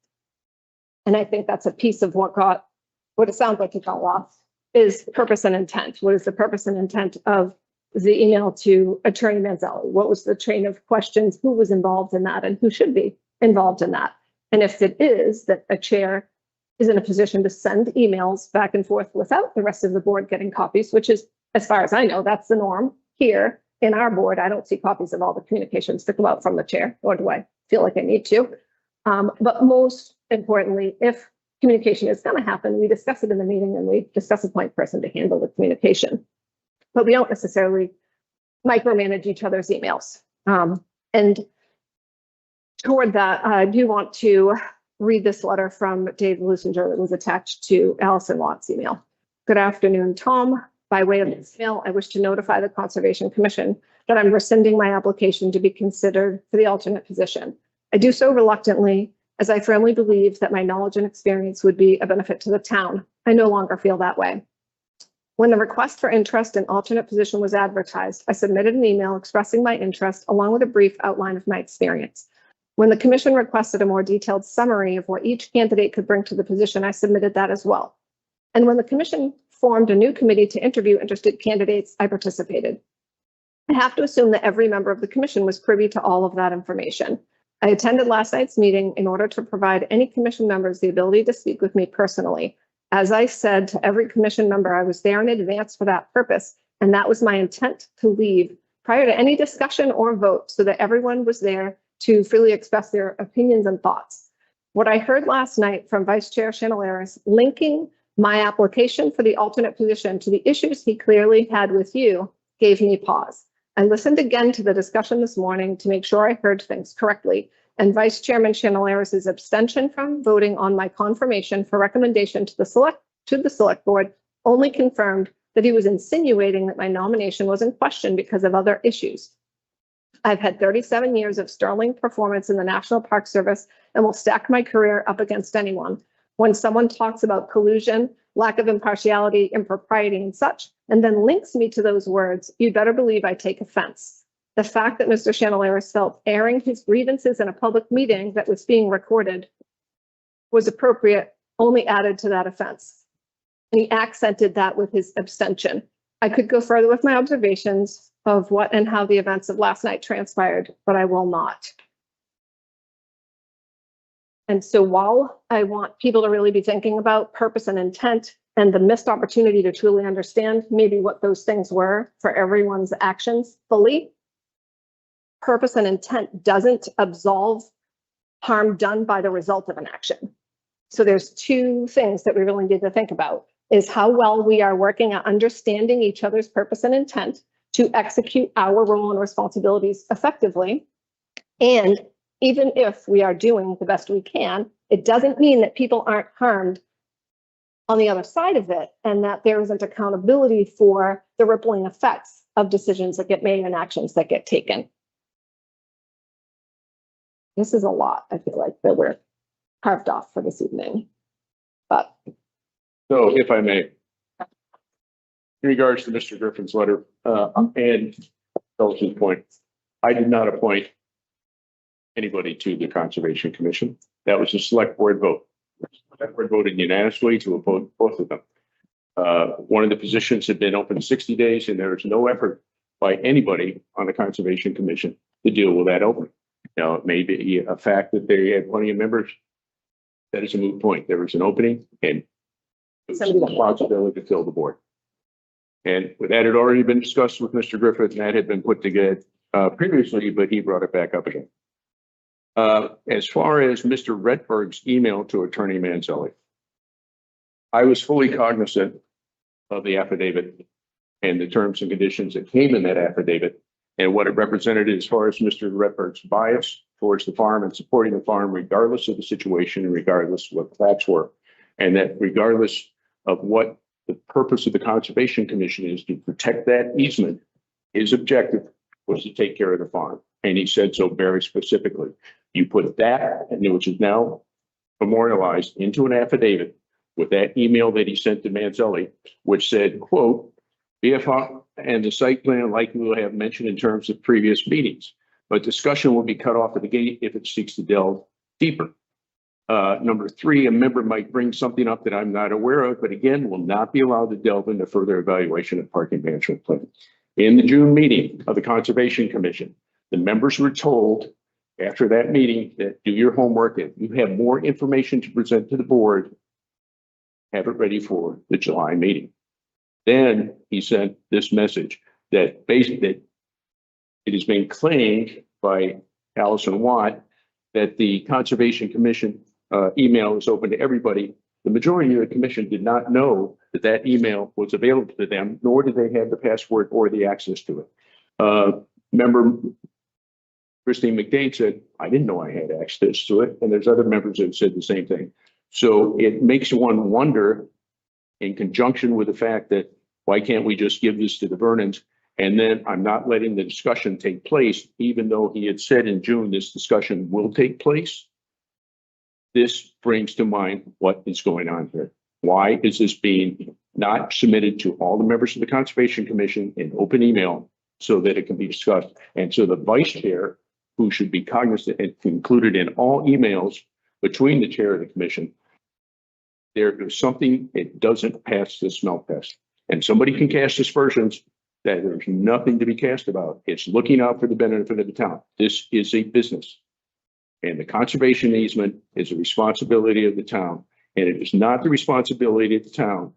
And I think that's a piece of what it sounds like it got lost is purpose and intent. What is the purpose and intent of the email to Attorney Manzelli? What was the train of questions? Who was involved in that and who should be involved in that? And if it is that a chair is in a position to send emails back and forth without the rest of the board getting copies, which is, as far as I know, that's the norm here in our board. I don't see copies of all the communications that go out from the chair, nor do I feel like I need to. But most importantly, if communication is going to happen, we discuss it in the meeting and we discuss a point person to handle the communication. But we don't necessarily micromanage each other's emails. And toward that, I do want to read this letter from Dave Lusinger that was attached to Allison Watt's email. Good afternoon, Tom. By way of this email, I wish to notify the Conservation Commission that I'm rescinding my application to be considered for the alternate position. I do so reluctantly, as I firmly believe that my knowledge and experience would be a benefit to the town. I no longer feel that way. When the request for interest in alternate position was advertised, I submitted an email expressing my interest along with a brief outline of my experience. When the commission requested a more detailed summary of what each candidate could bring to the position, I submitted that as well. And when the commission formed a new committee to interview interested candidates, I participated. I have to assume that every member of the commission was privy to all of that information. I attended last night's meeting in order to provide any commission members the ability to speak with me personally. As I said to every commission member, I was there in advance for that purpose, and that was my intent to leave prior to any discussion or vote so that everyone was there to freely express their opinions and thoughts. What I heard last night from Vice Chair Chanelaris linking my application for the alternate position to the issues he clearly had with you gave me pause. I listened again to the discussion this morning to make sure I heard things correctly, and Vice Chairman Chanelaris's abstention from voting on my confirmation for recommendation to the select board only confirmed that he was insinuating that my nomination was in question because of other issues. I've had 37 years of sterling performance in the National Park Service and will stack my career up against anyone. When someone talks about collusion, lack of impartiality, impropriety, and such, and then links me to those words, you better believe I take offense. The fact that Mr. Chanelaris felt airing his grievances in a public meeting that was being recorded was appropriate only added to that offense. And he accented that with his abstention. I could go further with my observations of what and how the events of last night transpired, but I will not. And so while I want people to really be thinking about purpose and intent and the missed opportunity to truly understand maybe what those things were for everyone's actions fully, purpose and intent doesn't absolve harm done by the result of an action. So there's two things that we really need to think about, is how well we are working at understanding each other's purpose and intent to execute our role and responsibilities effectively. And even if we are doing the best we can, it doesn't mean that people aren't harmed on the other side of it, and that there isn't accountability for the rippling effects of decisions that get made and actions that get taken. This is a lot, I feel like, that we're carved off for this evening. But So if I may, in regards to Mr. Griffin's letter, and Phyllis's point, I did not appoint anybody to the Conservation Commission. That was a select board vote. The select board voted unanimously to oppose both of them. One of the positions had been open 60 days, and there was no effort by anybody on the Conservation Commission to deal with that opening. Now, it may be a fact that they had plenty of members. That is a moot point. There was an opening, and it was a responsibility to fill the board. And that had already been discussed with Mr. Griffith, and that had been put together previously, but he brought it back up again. As far as Mr. Redberg's email to Attorney Manzelli, I was fully cognizant of the affidavit and the terms and conditions that came in that affidavit and what it represented as far as Mr. Redberg's bias towards the farm and supporting the farm, regardless of the situation and regardless of what the facts were. And that regardless of what the purpose of the Conservation Commission is to protect that easement, his objective was to take care of the farm. And he said so very specifically. You put that, which is now memorialized, into an affidavit with that email that he sent to Manzelli, which said, quote, BFR and the site plan likely will have mentioned in terms of previous meetings, but discussion will be cut off at the gate if it seeks to delve deeper. Number three, a member might bring something up that I'm not aware of, but again, will not be allowed to delve into further evaluation of parking management plan. In the June meeting of the Conservation Commission, the members were told after that meeting that do your homework. If you have more information to present to the board, have it ready for the July meeting. Then he sent this message that basically it has been claimed by Allison Watt that the Conservation Commission email is open to everybody. The majority of the commission did not know that that email was available to them, nor did they have the password or the access to it. Member Christine McDade said, I didn't know I had access to it. And there's other members that said the same thing. So it makes one wonder, in conjunction with the fact that why can't we just give this to the Vernons? And then I'm not letting the discussion take place, even though he had said in June this discussion will take place. This brings to mind what is going on here. Why is this being not submitted to all the members of the Conservation Commission in open email so that it can be discussed? And so the vice chair, who should be cognizant and included in all emails between the chair of the commission, there is something it doesn't pass the smell test. And somebody can cast aspersions that there's nothing to be cast about. It's looking out for the benefit of the town. This is a business. And the conservation easement is a responsibility of the town. And it is not the responsibility of the town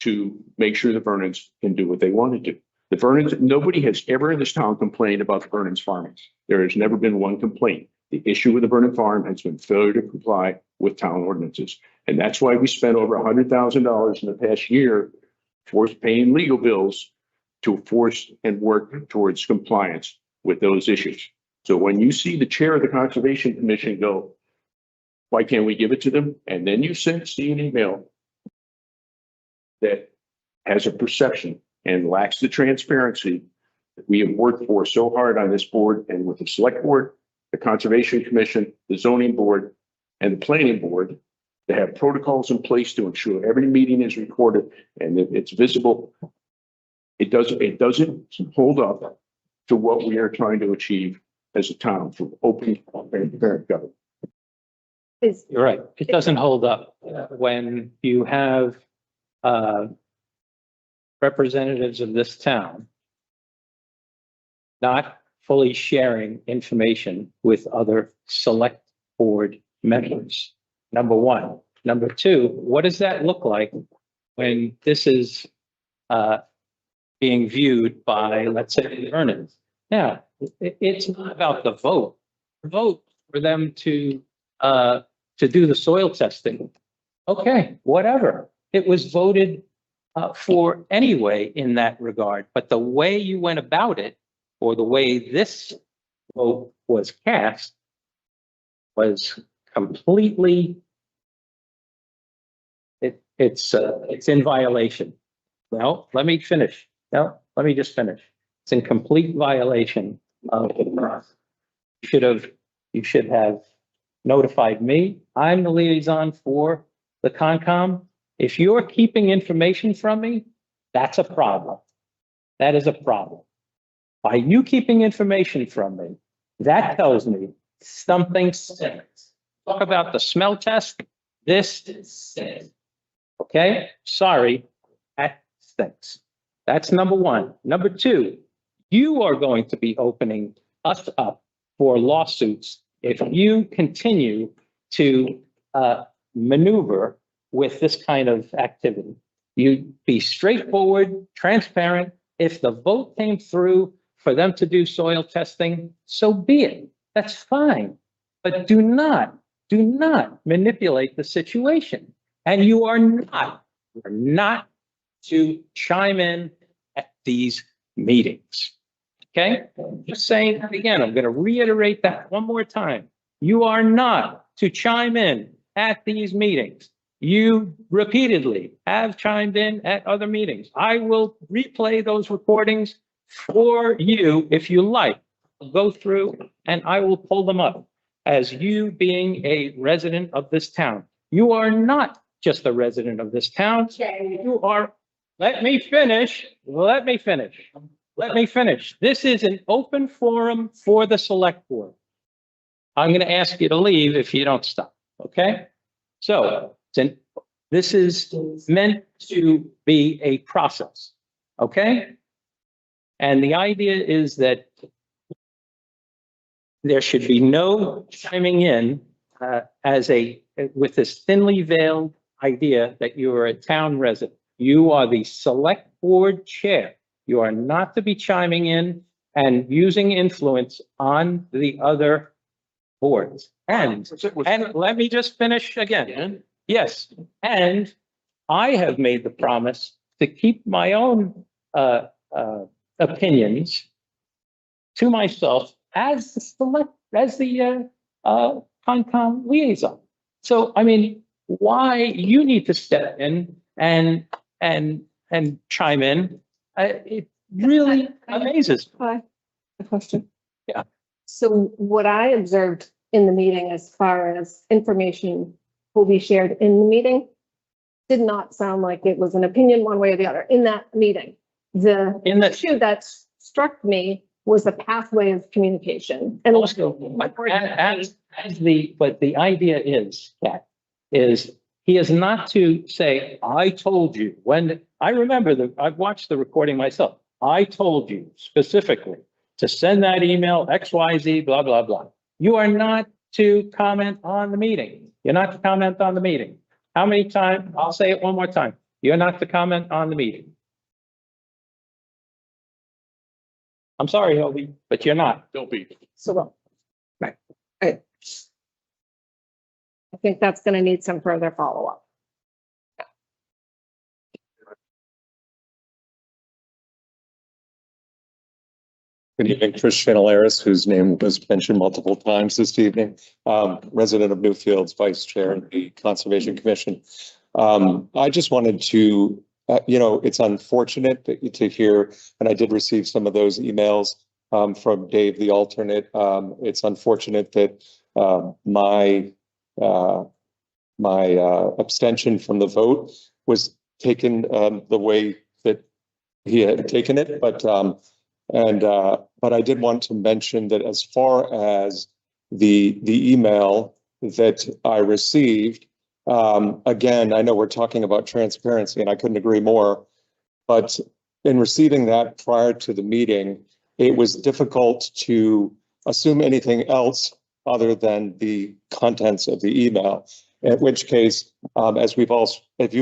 to make sure the Vernons can do what they want to do. The Vernons, nobody has ever in this town complained about the Vernons farming. There has never been one complaint. The issue with the Vernon farm has been failure to comply with town ordinances. And that's why we spent over $100,000 in the past year for paying legal bills to force and work towards compliance with those issues. So when you see the chair of the Conservation Commission go, why can't we give it to them? And then you see an email that has a perception and lacks the transparency that we have worked for so hard on this board and with the select board, the Conservation Commission, the zoning board, and the planning board to have protocols in place to ensure every meeting is recorded and that it's visible. it doesn't hold up to what we are trying to achieve as a town for open parent government. Is, You're right. It doesn't hold up when you have representatives of this town not fully sharing information with other select board members. Number one. Number two, what does that look like when this is being viewed by, let's say, the earnings? Now, it's not about the vote. Vote for them to do the soil testing. Okay, whatever. It was voted for anyway in that regard, but the way you went about it, or the way this vote was cast, was completely, it's in violation. Well, let me finish. No, let me just finish. It's in complete violation of the process. You should have notified me. I'm the liaison for the Concom. If you're keeping information from me, that's a problem. That is a problem. By you keeping information from me, that tells me something stinks. Talk about the smell test. This stinks. Okay? Sorry, that stinks. That's number one. Number two, you are going to be opening us up for lawsuits if you continue to maneuver with this kind of activity. You be straightforward, transparent. If the vote came through for them to do soil testing, so be it. That's fine. But do not manipulate the situation. And you are not to chime in at these meetings. Okay? Just saying that again. I'm going to reiterate that one more time. You are not to chime in at these meetings. You repeatedly have chimed in at other meetings. I will replay those recordings for you if you like. I'll go through and I will pull them up as you being a resident of this town. You are not just a resident of this town. You are, let me finish. This is an open forum for the select board. I'm going to ask you to leave if you don't stop, okay? So this is meant to be a process, okay? And the idea is that there should be no chiming in with this thinly veiled idea that you are a town resident. You are the select board chair. You are not to be chiming in and using influence on the other boards. And let me just finish again. Yes, and I have made the promise to keep my own opinions to myself as the Concom liaison. So, I mean, why you need to step in and chime in? It really amazes me. Hi, a question. Yeah. So what I observed in the meeting as far as information will be shared in the meeting did not sound like it was an opinion one way or the other in that meeting. The issue that struck me was the pathway of communication. And but the idea is, Kat, is he is not to say, I told you. When I remember I've watched the recording myself. I told you specifically to send that email, XYZ, blah, blah, blah. You are not to comment on the meeting. You're not to comment on the meeting. How many times? I'll say it one more time. You're not to comment on the meeting. I'm sorry, Hobie, but you're not. Don't be. so, right. I think that's going to need some further follow-up. Good evening, Chris Chanelaris, whose name was mentioned multiple times this evening, resident of Newfields, vice chair of the Conservation Commission. I just wanted to, it's unfortunate to hear, and I did receive some of those emails from Dave, the alternate. It's unfortunate that my abstention from the vote was taken the way that he had taken it, but I did want to mention that as far as the email that I received, again, I know we're talking about transparency and I couldn't agree more, but in receiving that prior to the meeting, it was difficult to assume anything else other than the contents of the email. In which case, as you've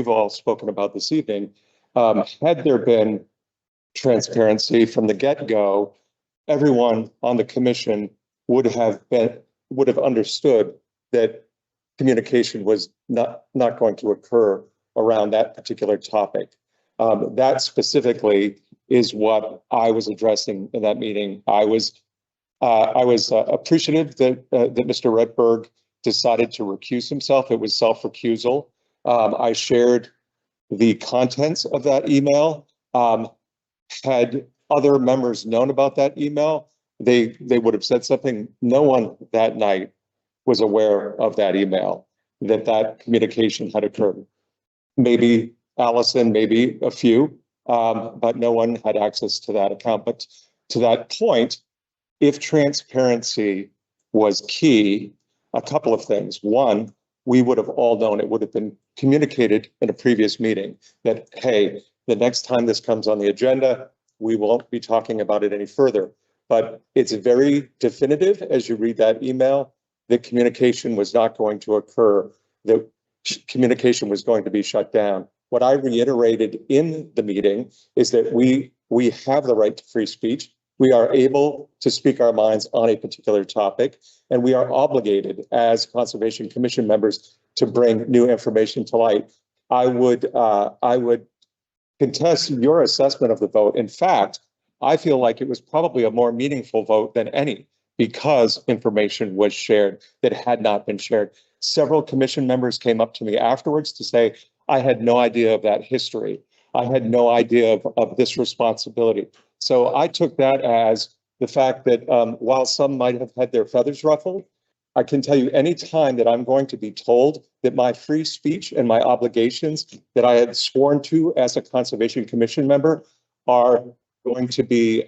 all spoken about this evening, had there been transparency from the get-go, everyone on the commission would have understood that communication was not going to occur around that particular topic. That specifically is what I was addressing in that meeting. I was appreciative that Mr. Redberg decided to recuse himself. It was self-recusal. I shared the contents of that email. Had other members known about that email, they would have said something. No one that night was aware of that email, that communication had occurred. Maybe Allison, maybe a few, but no one had access to that account. But to that point, if transparency was key, a couple of things. One, we would have all known, it would have been communicated in a previous meeting that, hey, the next time this comes on the agenda, we won't be talking about it any further. But it's very definitive as you read that email that communication was not going to occur, that communication was going to be shut down. What I reiterated in the meeting is that we have the right to free speech. We are able to speak our minds on a particular topic, and we are obligated as Conservation Commission members to bring new information to light. I would contest your assessment of the vote. In fact, I feel like it was probably a more meaningful vote than any, because information was shared that had not been shared. Several commission members came up to me afterwards to say, I had no idea of that history. I had no idea of this responsibility. So I took that as the fact that while some might have had their feathers ruffled, I can tell you any time that I'm going to be told that my free speech and my obligations that I had sworn to as a Conservation Commission member are going to be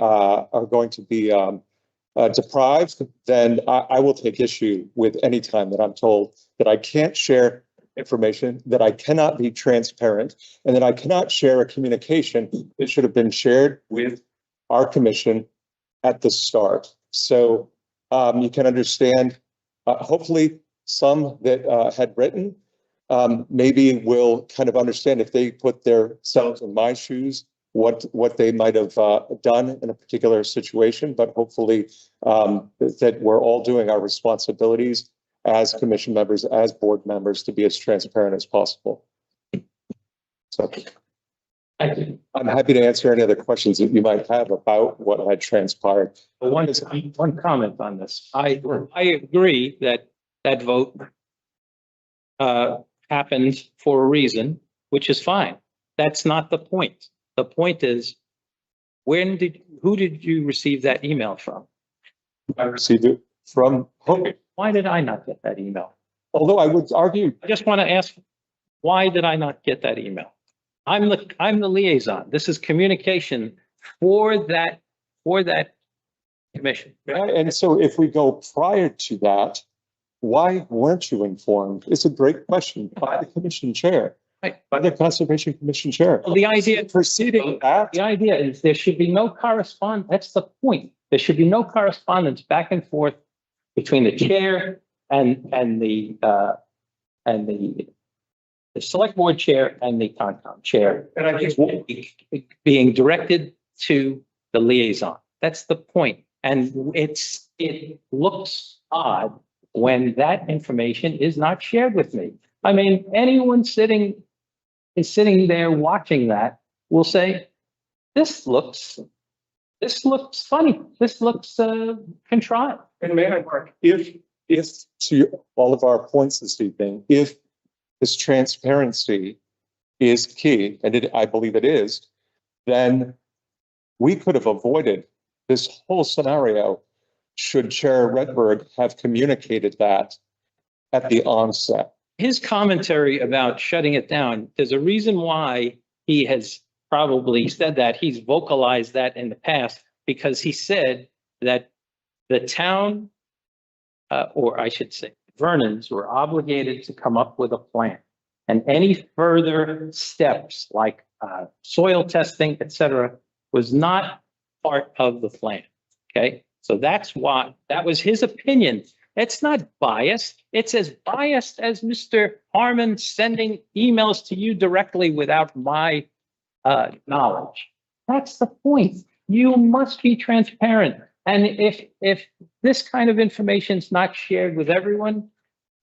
deprived, then I will take issue with any time that I'm told that I can't share information, that I cannot be transparent, and that I cannot share a communication that should have been shared with our commission at the start. So you can understand, hopefully some that had written maybe will kind of understand, if they put themselves in my shoes, what they might have done in a particular situation. But hopefully that we're all doing our responsibilities as commission members, as board members, to be as transparent as possible. So I'm happy to answer any other questions that you might have about what had transpired. One comment on this. I agree that that vote happened for a reason, which is fine. That's not the point. The point is, who did you receive that email from? I received it from Hogan. Why did I not get that email? Although I would argue, I just want to ask, why did I not get that email? I'm the liaison. This is communication for that commission. and so if we go prior to that, why weren't you informed? It's a great question by the commission chair, Right. by the Conservation Commission chair. Well, the idea Preceding that, The idea is there should be no correspondence. That's the point. There should be no correspondence back and forth between the chair and the select board chair and the Concom chair. and I think Being directed to the liaison. That's the point. And it looks odd when that information is not shared with me. I mean, anyone sitting there watching that will say, this looks funny. This looks contrived. And may I mark, if to all of our points this evening, if this transparency is key, and I believe it is, then we could have avoided this whole scenario should Chair Redberg have communicated that at the onset. His commentary about shutting it down, there's a reason why he has probably said that. He's vocalized that in the past because he said that the town, or I should say, Vernon's were obligated to come up with a plan. And any further steps like soil testing, et cetera, was not part of the plan. Okay, so that's why, that was his opinion. It's not biased. It's as biased as Mr. Harmon sending emails to you directly without my knowledge. That's the point. You must be transparent. And if this kind of information is not shared with everyone,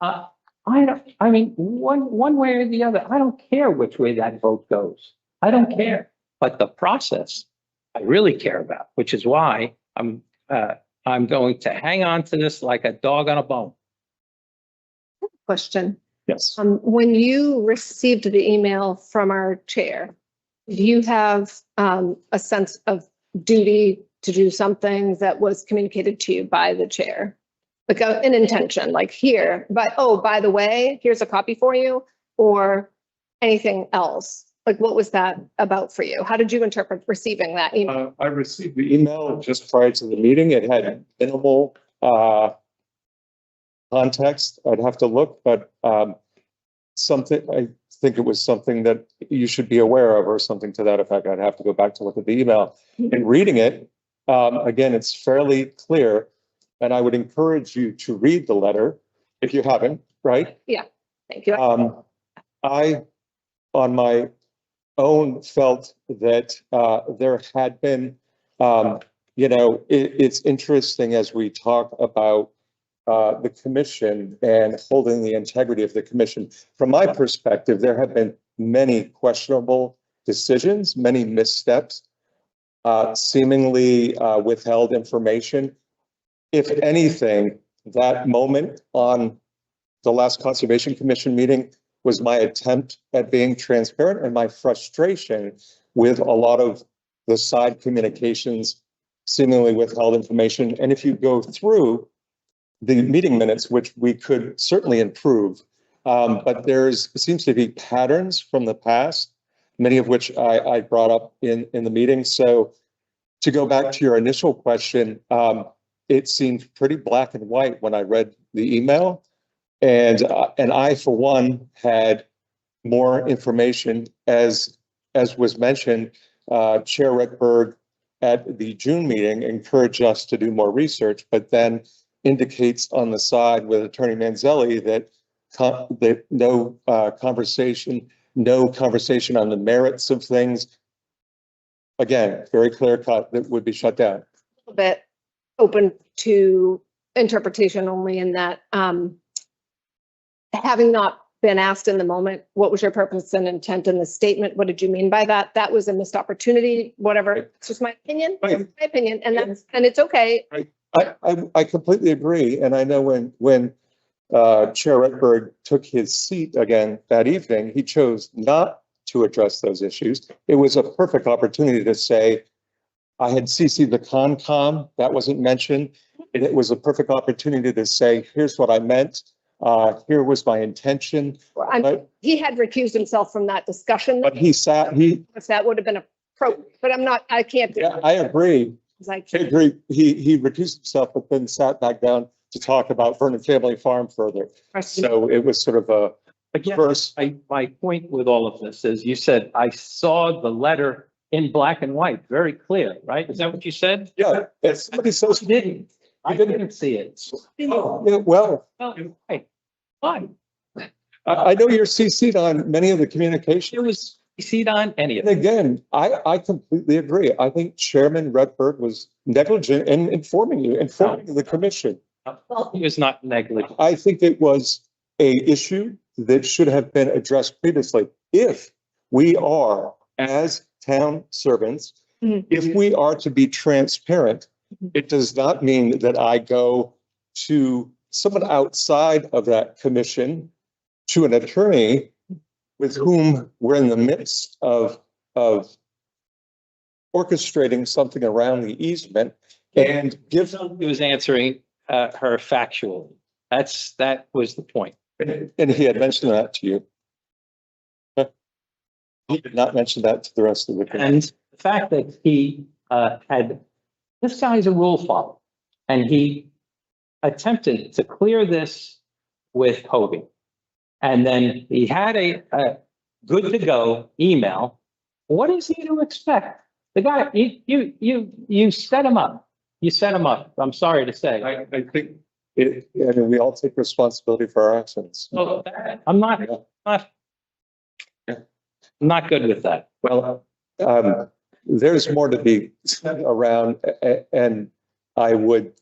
I mean, one way or the other, I don't care which way that vote goes. I don't care. But the process, I really care about, which is why I'm going to hang on to this like a dog on a bone. Question. Yes. When you received the email from our chair, do you have a sense of duty to do something that was communicated to you by the chair? Like an intention, like here, but oh, by the way, here's a copy for you, or anything else? Like, what was that about for you? How did you interpret receiving that email? I received the email just prior to the meeting. It had minimal context. I'd have to look, but something, I think it was something that you should be aware of or something to that effect. I'd have to go back to look at the email. In reading it, again, it's fairly clear. And I would encourage you to read the letter if you haven't, right? Yeah, thank you. I, on my own, felt that there had been, it's interesting as we talk about the commission and holding the integrity of the commission. From my perspective, there have been many questionable decisions, many missteps, seemingly withheld information. If anything, that moment on the last Conservation Commission meeting was my attempt at being transparent and my frustration with a lot of the side communications, seemingly withheld information. And if you go through the meeting minutes, which we could certainly improve, but seems to be patterns from the past, many of which I brought up in the meeting. So to go back to your initial question, it seemed pretty black and white when I read the email. And I, for one, had more information as was mentioned. Chair Redberg at the June meeting encouraged us to do more research, but then indicates on the side with Attorney Manzelli that no conversation on the merits of things. Again, very clear cut that would be shut down. A little bit open to interpretation only in that, having not been asked in the moment, what was your purpose and intent in the statement? What did you mean by that? That was a missed opportunity, whatever. It's just my opinion, Right. and it's okay. Right. I completely agree. And I know when Chair Redberg took his seat again that evening, he chose not to address those issues. It was a perfect opportunity to say, I had CC'd the Concom, that wasn't mentioned. And it was a perfect opportunity to say, here's what I meant. Here was my intention. He had recused himself from that discussion. But That would have been appropriate, but I can't. Yeah, I agree. I I agree. He recused himself, but then sat back down to talk about Vernon Family Farm further. So it was sort of a Again, first. my point with all of this is you said, I saw the letter in black and white, very clear, right? Is that what you said? Yeah, if somebody says, I didn't. I didn't see it. oh, yeah, well, Why? I know you're CC'd on many of the It communication. was CC'd on any of And it. again, I completely agree. I think Chairman Redberg was negligent in informing the commission. Well, he was not negligent. I think it was a issue that should have been addressed previously. If we are, as town servants, if we are to be transparent, it does not mean that I go to someone outside of that commission, to an attorney with whom we're in the midst of orchestrating something around the easement and give them. He was answering her factually. That was the point. And he had mentioned that to you. He did not mention that to the rest of the. And the fact that he this guy's a rule follower, and he attempted to clear this with Hogan. And then he had a good to go email. What is he to expect? The guy, you set him up. You set him up. I'm sorry to say. I think we all take responsibility for our actions. So I'm not good with that. Well, there's more to be said around, and I would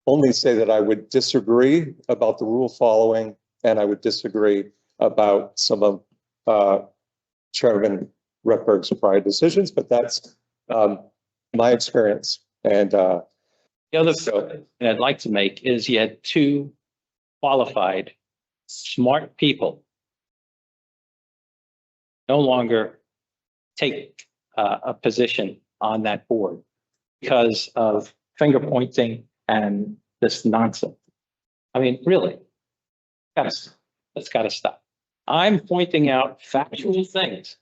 only say that I would disagree about the rule following, and I would disagree about some of Chairman Rutberg's prior decisions, but that's my experience. And The other point I'd like to make is you had two qualified, smart people no longer take a position on that board because of finger pointing and this nonsense. I mean, really, that's got to stop. I'm pointing out factual things.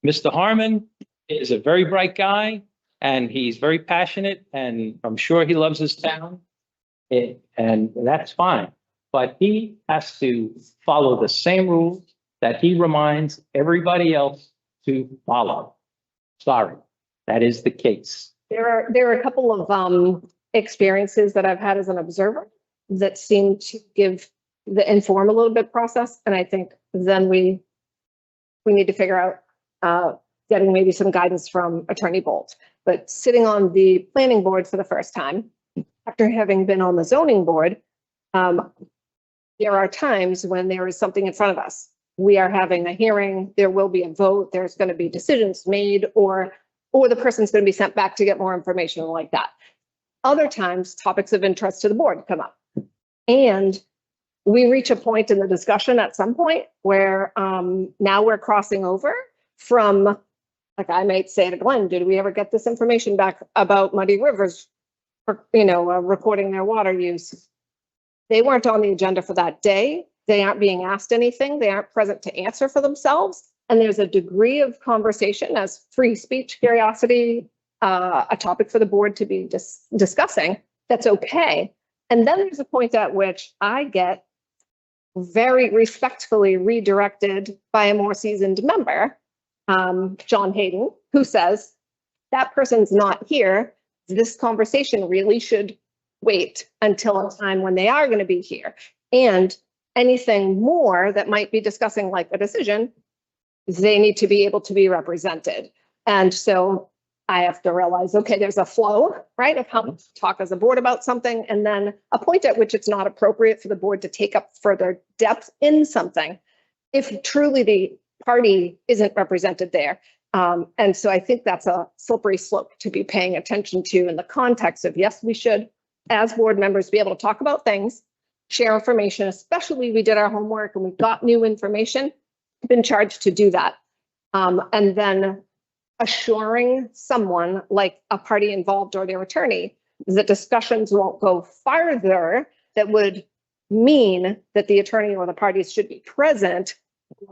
Mr. Harmon is a very bright guy and he's very passionate and I'm sure he loves his town. And that's fine, but he has to follow the same rules that he reminds everybody else to follow. Sorry, that is the case. There are a couple of experiences that I've had as an observer that seem to inform a little bit process. And I think then we need to figure out getting maybe some guidance from Attorney Bolt. But sitting on the planning board for the first time, after having been on the zoning board, there are times when there is something in front of us. We are having a hearing, there will be a vote, there's going to be decisions made, or the person's going to be sent back to get more information like that. Other times, topics of interest to the board come up. And we reach a point in the discussion at some point where now we're crossing over from, like I might say to Glenn, did we ever get this information back about Muddy Rivers, recording their water use? They weren't on the agenda for that day. They aren't being asked anything. They aren't present to answer for themselves. And there's a degree of conversation as free speech, curiosity, a topic for the board to be discussing. That's okay. And then there's a point at which I get very respectfully redirected by a more seasoned member, John Hayden, who says, that person's not here. This conversation really should wait until a time when they are going to be here. And anything more that might be discussing like a decision, they need to be able to be represented. And so I have to realize, okay, there's a flow, right, of how much to talk as a board about something, and then a point at which it's not appropriate for the board to take up further depth in something if truly the party isn't represented there. And so I think that's a slippery slope to be paying attention to in the context of, yes, we should, as board members, be able to talk about things, share information, especially we did our homework and we got new information, been charged to do that. And then assuring someone like a party involved or their attorney that discussions won't go farther that would mean that the attorney or the parties should be present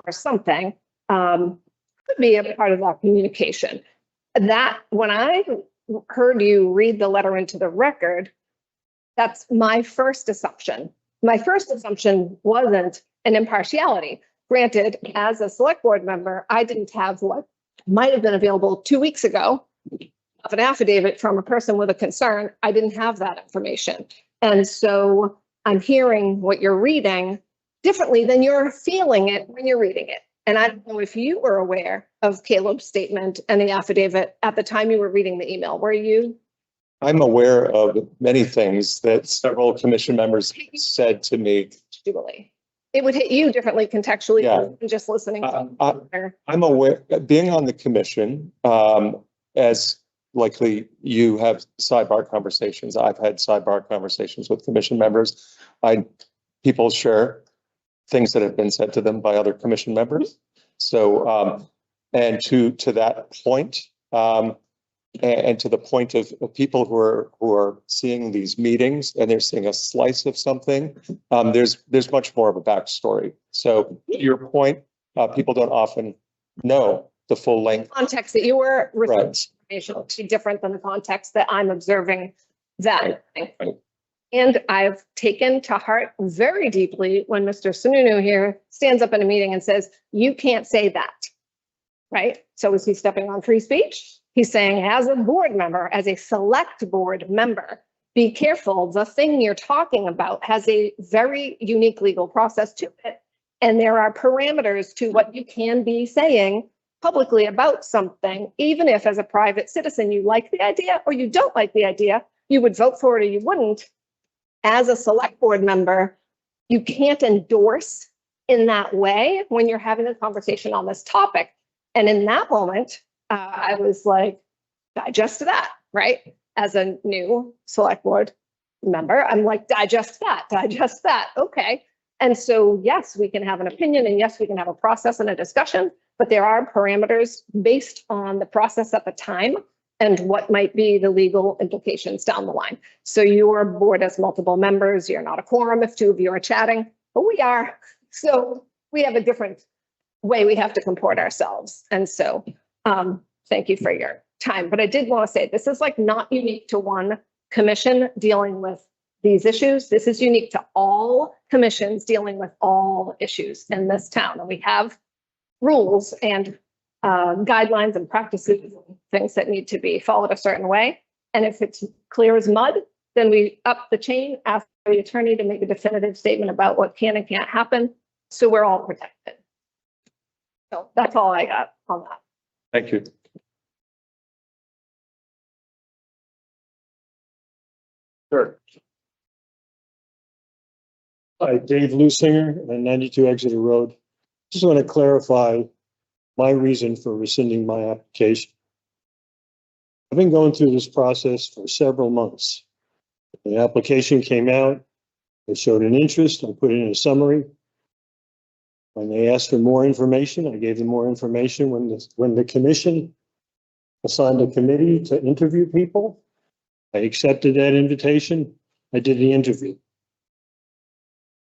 or something could be a part of that communication. That when I heard you read the letter into the record, that's my first assumption. My first assumption wasn't an impartiality. Granted, as a select board member, I didn't have what might have been available 2 weeks ago of an affidavit from a person with a concern. I didn't have that information. And so I'm hearing what you're reading differently than you're feeling it when you're reading it. And I don't know if you were aware of Caleb's statement and the affidavit at the time you were reading the email. Were you? I'm aware of many things that several commission members said to me. Julie, it would hit you differently contextually than just listening. I'm aware, being on the commission, as likely you have sidebar conversations. I've had sidebar conversations with commission members. People share things that have been said to them by other commission members. So, and to that point, and to the point of people who are seeing these meetings and they're seeing a slice of something, there's much more of a backstory. So to your point, people don't often know the full length. Context that you were receiving Right. information will be different than the context that I'm observing that. Right. And I've taken to heart very deeply when Mr. Sununu here stands up in a meeting and says, you can't say that. Right? So is he stepping on free speech? He's saying, as a board member, as a select board member, be careful. The thing you're talking about has a very unique legal process to it. And there are parameters to what you can be saying publicly about something, even if as a private citizen, you like the idea or you don't like the idea, you would vote for it or you wouldn't. As a select board member, you can't endorse in that way when you're having a conversation on this topic. And in that moment, I was like, digest that, right? As a new select board member, I'm like, digest that. Okay. And so, yes, we can have an opinion and yes, we can have a process and a discussion, but there are parameters based on the process at the time and what might be the legal implications down the line. So your board has multiple members. You're not a quorum if two of you are chatting, but we are. So we have a different way we have to comport ourselves. And so thank you for your time. But I did want to say this is like not unique to one commission dealing with these issues. This is unique to all commissions dealing with all issues in this town. And we have rules and guidelines and practices, and things that need to be followed a certain way. And if it's clear as mud, then we up the chain, ask the attorney to make a definitive statement about what can and can't happen. So we're all protected. So that's all I got on that. Thank you. Sure. Hi, Dave Lusinger, 92 Exeter Road. Just want to clarify my reason for rescinding my application. I've been going through this process for several months. The application came out, they showed an interest, I put in a summary. When they asked for more information, I gave them more information. When the commission assigned a committee to interview people, I accepted that invitation. I did the interview.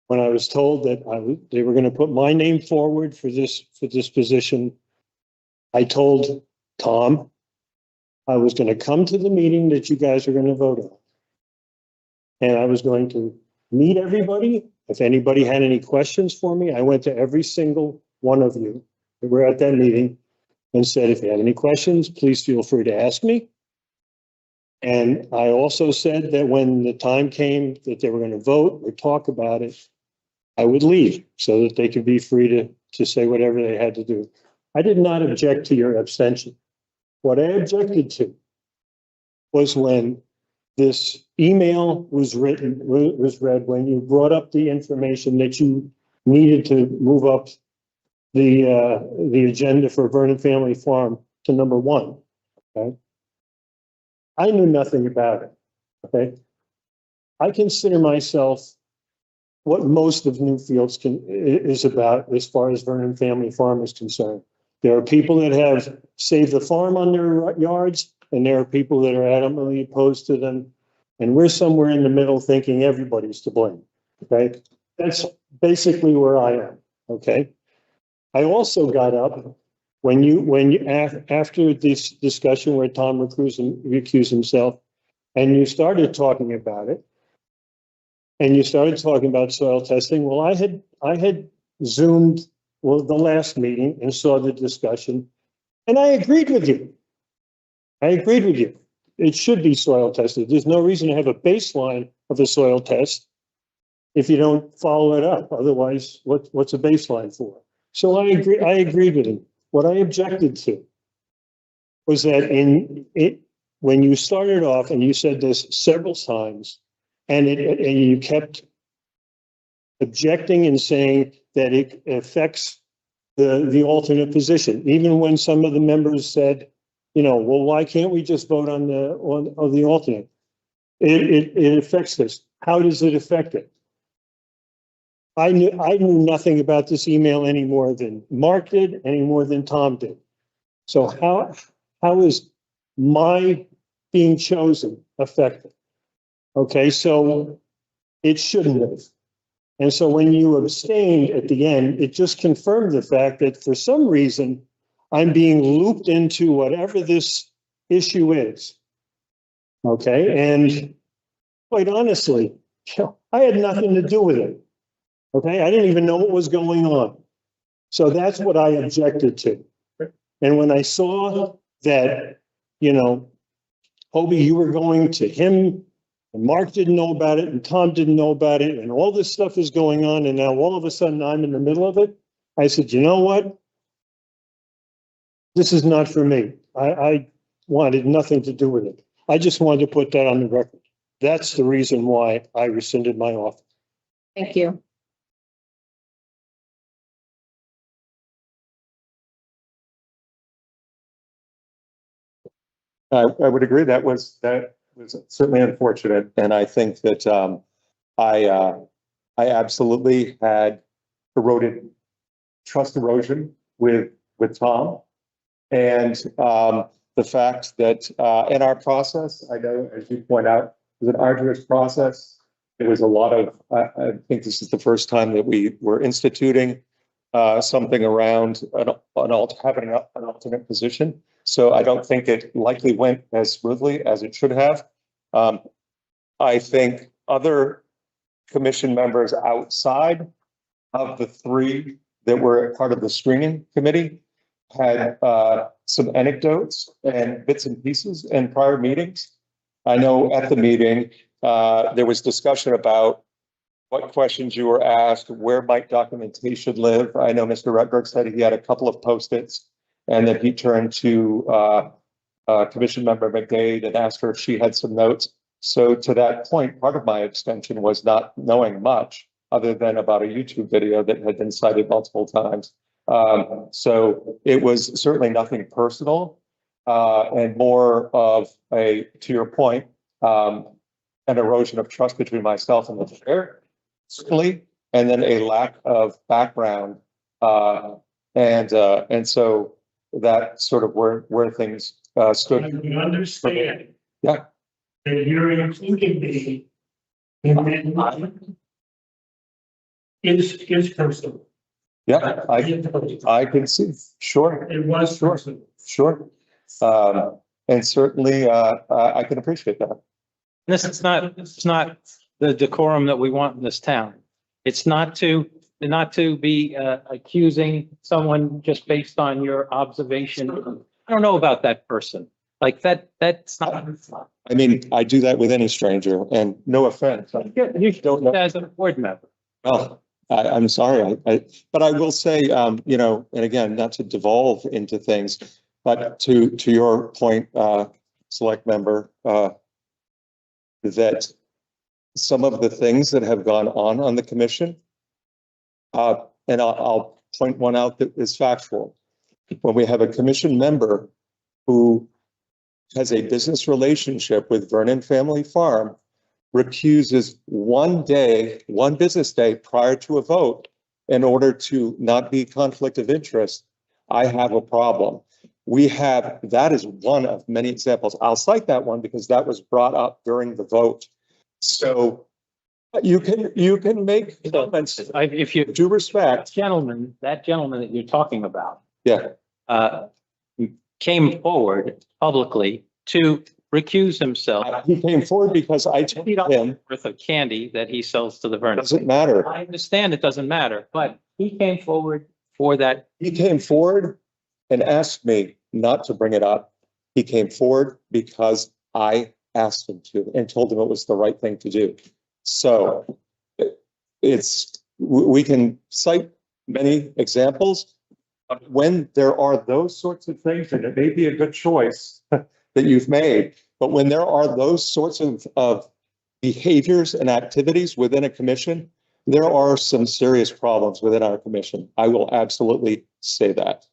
When I was told that they were going to put my name forward for this position, I told Tom I was going to come to the meeting that you guys are going to vote on. And I was going to meet everybody. If anybody had any questions for me, I went to every single one of you that were at that meeting and said, if you have any questions, please feel free to ask me. And I also said that when the time came that they were going to vote or talk about it, I would leave so that they could be free to say whatever they had to do. I did not object to your abstention. What I objected to was when this email was read, when you brought up the information that you needed to move up the agenda for Vernon Family Farm to number 1. Okay. I knew nothing about it. Okay. I consider myself what most of Newfields is about as far as Vernon Family Farm is concerned. There are people that have saved the farm on their yards, and there are people that are adamantly opposed to them. And we're somewhere in the middle thinking everybody's to blame. Okay. That's basically where I am. Okay. I also got up when you after this discussion where Tom recused himself, and you started talking about it, and you started talking about soil testing. Well, I had Zoomed the last meeting and saw the discussion, and I agreed with you. It should be soil tested. There's no reason to have a baseline of a soil test if you don't follow it up. Otherwise, what's a baseline for? So I agreed with him. What I objected to was that when you started off and you said this several times, and you kept objecting and saying that it affects the alternate position, even when some of the members said, well, why can't we just vote on the alternate? It affects this. How does it affect it? I knew nothing about this email any more than Mark did, any more than Tom did. So how is my being chosen affected? Okay, so it shouldn't have. And so when you abstained at the end, it just confirmed the fact that for some reason, I'm being looped into whatever this issue is. Okay, and quite honestly, I had nothing to do with it. Okay, I didn't even know what was going on. So that's what I objected to. And when I saw that, you know, Hobie, you were going to him, and Mark didn't know about it, and Tom didn't know about it, and all this stuff is going on, and now all of a sudden I'm in the middle of it. I said, you know what? This is not for me. I wanted nothing to do with it. I just wanted to put that on the record. That's the reason why I rescinded my offer. Thank you. I would agree that was certainly unfortunate. And I think that, I absolutely had eroded trust erosion with Tom. And, the fact that, in our process, I know, as you point out, it was an arduous process. It was a lot of, I think this is the first time that we were instituting, something around having an alternate position. So I don't think it likely went as smoothly as it should have. I think other commission members outside of the three that were part of the screening committee had some anecdotes and bits and pieces in prior meetings. I know at the meeting, there was discussion about what questions you were asked, where might documentation live. I know Mr. Rutberg said he had a couple of Post-its and that he turned to Commission Member McDade and asked her if she had some notes. So to that point, part of my abstention was not knowing much other than about a YouTube video that had been cited multiple times. So it was certainly nothing personal, and more of a, to your point, an erosion of trust between myself and the chair, certainly, and then a lack of background. And so that sort of where things stood. I can understand. Yeah. That you're including me in that is personal. Yeah, I can see. Sure. It was personal. Sure. And certainly, I can appreciate that. This is not, it's not the decorum that we want in this town. It's not to be accusing someone just based on your observation. I don't know about that person. Like that's not. I mean, I do that with any stranger, and no offense. You don't know as a board member. Well, I'm sorry, but I will say, you know, and again, not to devolve into things, but to your point, select member, that some of the things that have gone on the commission, and I'll point one out that is factual. When we have a commission member who has a business relationship with Vernon Family Farm, recuses one business day prior to a vote in order to not be conflict of interest, I have a problem. That is one of many examples. I'll cite that one because that was brought up during the vote. So you can make comments. If you Due respect. that gentleman that you're talking about, Yeah. came forward publicly to recuse himself. He came forward because I told him. Worth of candy that he sells to the Vernon. Doesn't matter. I understand it doesn't matter, but he came forward for that. He came forward and asked me not to bring it up. He came forward because I asked him to and told him it was the right thing to do. So we can cite many examples. But when there are those sorts of things, and it may be a good choice that you've made, but when there are those sorts of behaviors and activities within a commission, there are some serious problems within our commission. I will absolutely say that.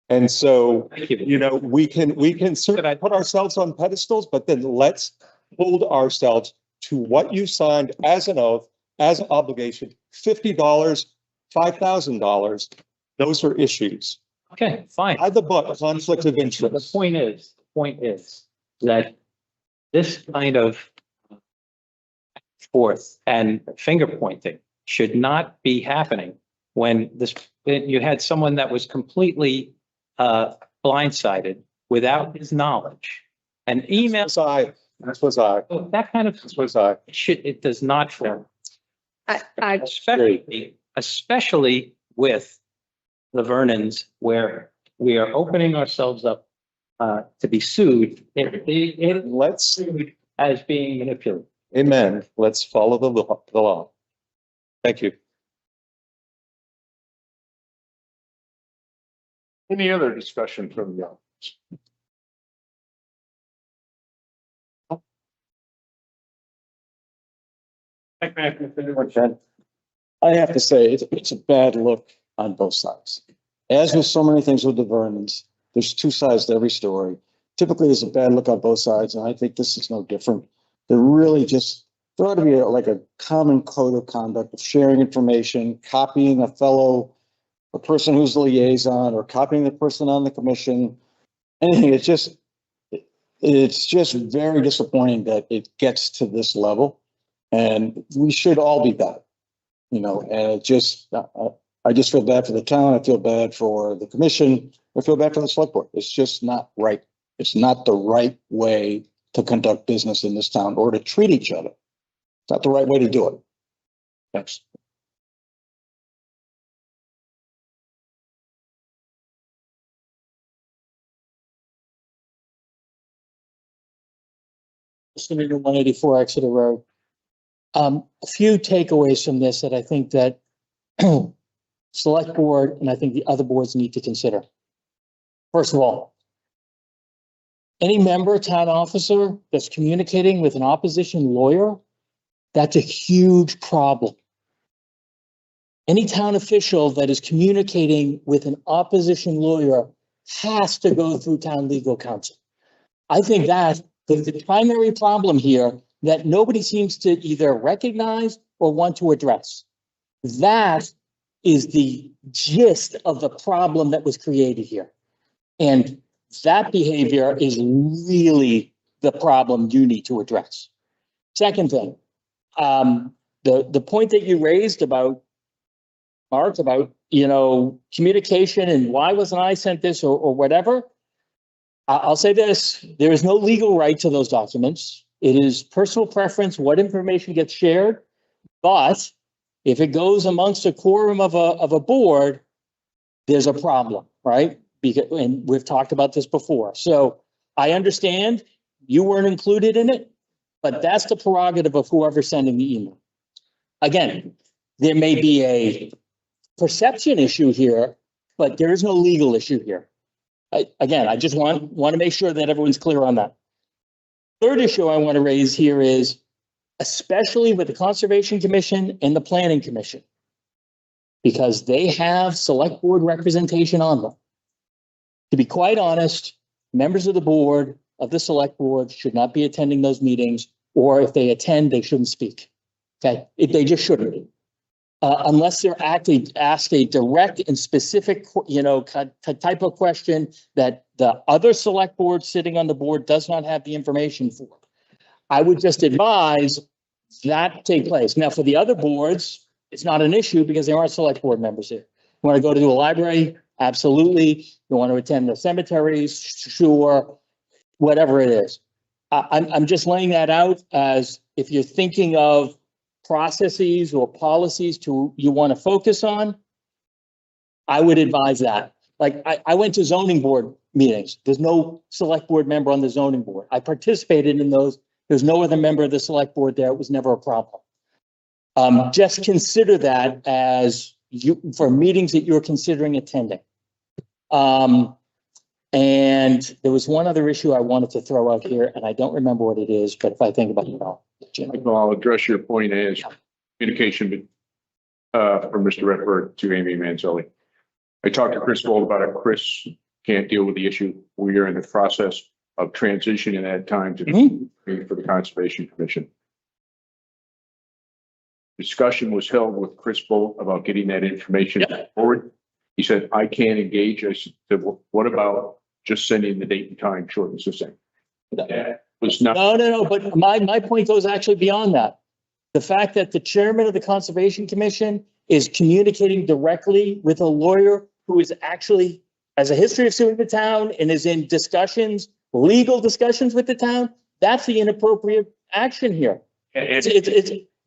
And so, you know, we can certainly put ourselves on pedestals, but then let's hold ourselves to what you signed as an oath, as an obligation, $50, $5,000. Those are issues. Okay, fine. By the book, conflict of The interest. point is that this kind of forth and finger pointing should not be happening when you had someone that was completely blindsided without his knowledge. An email, That's I, that's was I, that kind of that's was I. shit, it does not form. I, Especially with the Vernons, where we are opening ourselves up to be sued. It Let's, sued as being manipulated. amen. Let's follow the law. Thank you. Any other discussion from the audience? I have to say, it's a bad look on both sides. As with so many things with the Vernons, there's two sides to every story. Typically, there's a bad look on both sides, and I think this is no different. There ought to be like a common code of conduct of sharing information, copying a person who's the liaison, or copying the person on the commission. Anything, it's just very disappointing that it gets to this level, and we should all be better. And I just feel bad for the town. I feel bad for the commission. I feel bad for the select board. It's just not right. It's not the right way to conduct business in this town or to treat each other. It's not the right way to do it. Thanks. Listening to 184 Exeter Road. A few takeaways from this that I think that select board and I think the other boards need to consider. First of all, any member, town officer that's communicating with an opposition lawyer, that's a huge problem. Any town official that is communicating with an opposition lawyer has to go through town legal counsel. I think that the primary problem here that nobody seems to either recognize or want to address. That is the gist of the problem that was created here. And that behavior is really the problem you need to address. Second thing, the point that you raised about, Mark, about, communication and why wasn't I sent this or whatever. I'll say this, there is no legal right to those documents. It is personal preference, what information gets shared. But if it goes amongst a quorum of a board, there's a problem, right? And we've talked about this before. So I understand you weren't included in it, but that's the prerogative of whoever's sending the email. Again, there may be a perception issue here, but there is no legal issue here. I just want to make sure that everyone's clear on that. Third issue I want to raise here is, especially with the Conservation Commission and the Planning Commission, because they have select board representation on them. To be quite honest, members of the board of the select board should not be attending those meetings, or if they attend, they shouldn't speak. Okay, they just shouldn't. Unless they're actually asked a direct and specific, type of question that the other select board sitting on the board does not have the information for. I would just advise that take place. Now, for the other boards, it's not an issue because there aren't select board members here. You want to go to a library? Absolutely. You want to attend the cemeteries? Sure. Whatever it is. I'm just laying that out as if you're thinking of processes or policies you want to focus on, I would advise that. Like I went to zoning board meetings. There's no select board member on the zoning board. I participated in those. There's no other member of the select board there. It was never a problem. Just consider that as for meetings that you're considering attending. And there was one other issue I wanted to throw out here, and I don't remember what it is, but if I think about it, I'll address your point as communication from Mr. Redberg to Amy Manzelli. I talked to Chris Bold about it. Chris can't deal with the issue. We are in the process of transitioning that time to for the Conservation Commission. Discussion was held with Chris Bold about getting that information forward. He said, I can't engage. I said, well, what about just sending the date and time short and succinct? That was not. No. But my point goes actually beyond that. The fact that the chairman of the Conservation Commission is communicating directly with a lawyer who is actually has a history of suing the town and is in discussions, legal discussions with the town, that's the inappropriate action here. It's,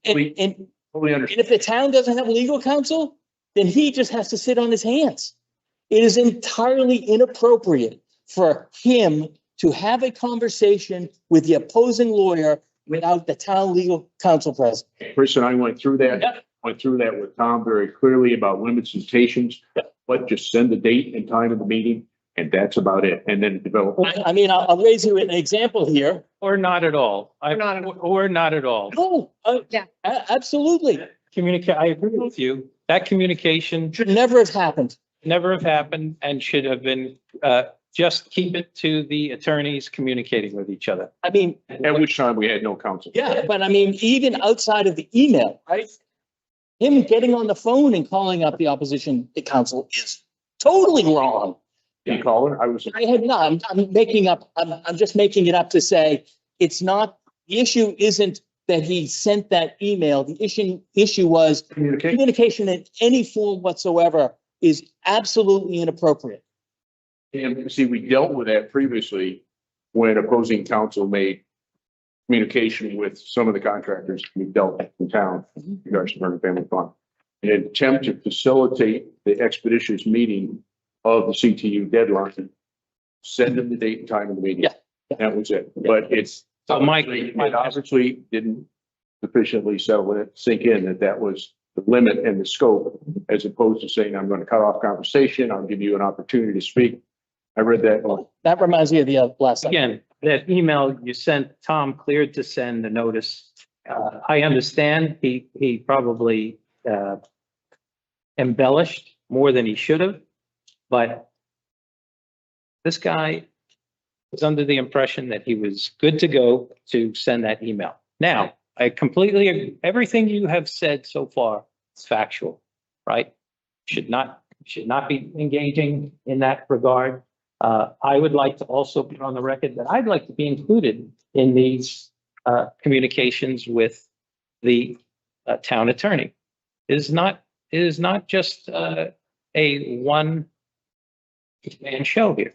and Totally understand. if the town doesn't have legal counsel, then he just has to sit on his hands. It is entirely inappropriate for him to have a conversation with the opposing lawyer without the town legal counsel present. Chris and I went through that. Yeah. Went through that with Tom very clearly about limitations, but just send the date and time of the meeting, and that's about it. And then develop. I mean, I'll raise you an example here. Or not at all. Or not at all. Or not at all. Oh, Yeah. absolutely. Communicate, I agree with you. That communication Should never have happened. never have happened and should have been, just keep it to the attorneys communicating with each other. I mean, At which time we had no counsel. yeah, but I mean, even outside of the email, right? Him getting on the phone and calling up the opposition counsel is totally wrong. You call her? I was. I had not, I'm making up, I'm just making it up to say, it's not, the issue isn't that he sent that email. The issue was Communicate. communication in any form whatsoever is absolutely inappropriate. And see, we dealt with that previously when opposing counsel made communication with some of the contractors we dealt with in town, in regards to Vernon Family Farm. In an attempt to facilitate the expeditious meeting of the CTU deadline, send them the date and time of the meeting. Yeah. That was it. But it's, So Mike, it obviously didn't sufficiently settle it, sink in that that was the limit and the scope, as opposed to saying, I'm going to cut off conversation, I'll give you an opportunity to speak. I read that. That reminds me of the last. again, that email you sent, Tom cleared to send the notice. I understand he probably, embellished more than he should have, but this guy was under the impression that he was good to go to send that email. Now, I completely agree. Everything you have said so far is factual, right? Should not be engaging in that regard. I would like to also put on the record that I'd like to be included in these communications with the town attorney. It is not just a one man show here.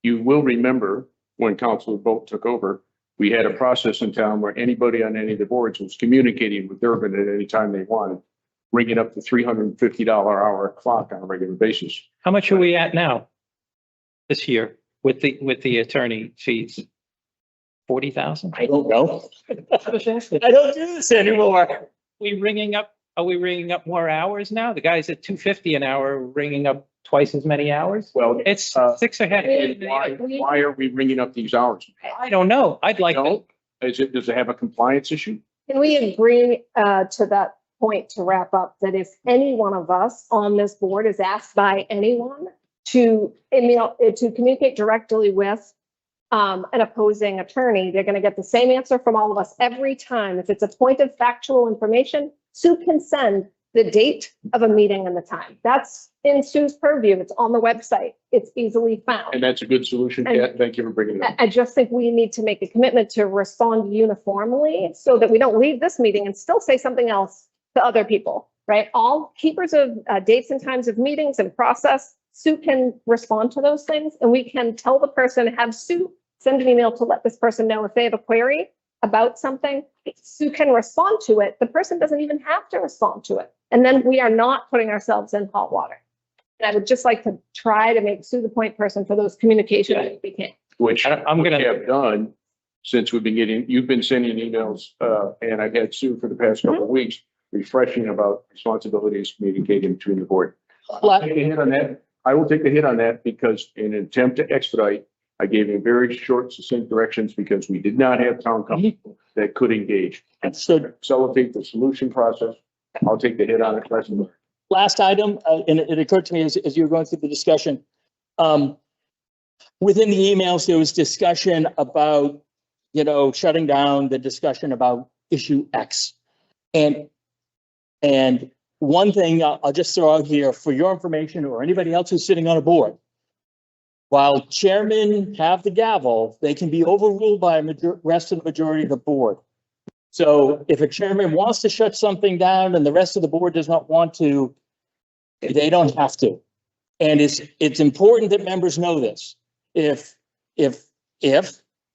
You will remember when Councilor Bolt took over, we had a process in town where anybody on any of the boards was communicating with Durbin at any time they wanted, bringing up the $350 hour clock on a regular basis. How much are we at now? This year with the attorney fees? 40,000? I don't know. I was asking. I don't do this anymore. Are we ringing up more hours now? The guy's at 250 an hour, ringing up twice as many hours? Well, It's 6 ahead. and why are we ringing up these hours? I don't know. I'd like to. No, does it have a compliance issue? Can we agree to that point to wrap up, that if any one of us on this board is asked by anyone to communicate directly with an opposing attorney, they're going to get the same answer from all of us every time. If it's a point of factual information, Sue can send the date of a meeting and the time. That's in Sue's purview. It's on the website. It's easily found. And that's a good solution, Kat. Thank you for bringing it up. I just think we need to make a commitment to respond uniformly so that we don't leave this meeting and still say something else to other people, right? All keepers of dates and times of meetings and process, Sue can respond to those things, and we can tell the person, have Sue send an email to let this person know if they have a query about something. Sue can respond to it. The person doesn't even have to respond to it. And then we are not putting ourselves in hot water. And I would just like to try to make Sue the point person for those communications if we can. Which I'm we gonna- have done since you've been sending emails, and I've had Sue for the past couple of weeks, refreshing about responsibilities communicating between the board. I'll take a hit on that. I will take the hit on that because in an attempt to expedite, I gave him very short, succinct directions because we did not have town council that could engage. Understood. Facilitate the solution process. I'll take the hit on it presently. Last item, and it occurred to me as you were going through the discussion. Within the emails, there was discussion about, shutting down the discussion about issue X. And one thing I'll just throw out here for your information or anybody else who's sitting on a board. While chairmen have the gavel, they can be overruled by a rest of the majority of the board. So if a chairman wants to shut something down and the rest of the board does not want to, they don't have to. And it's important that members know this. If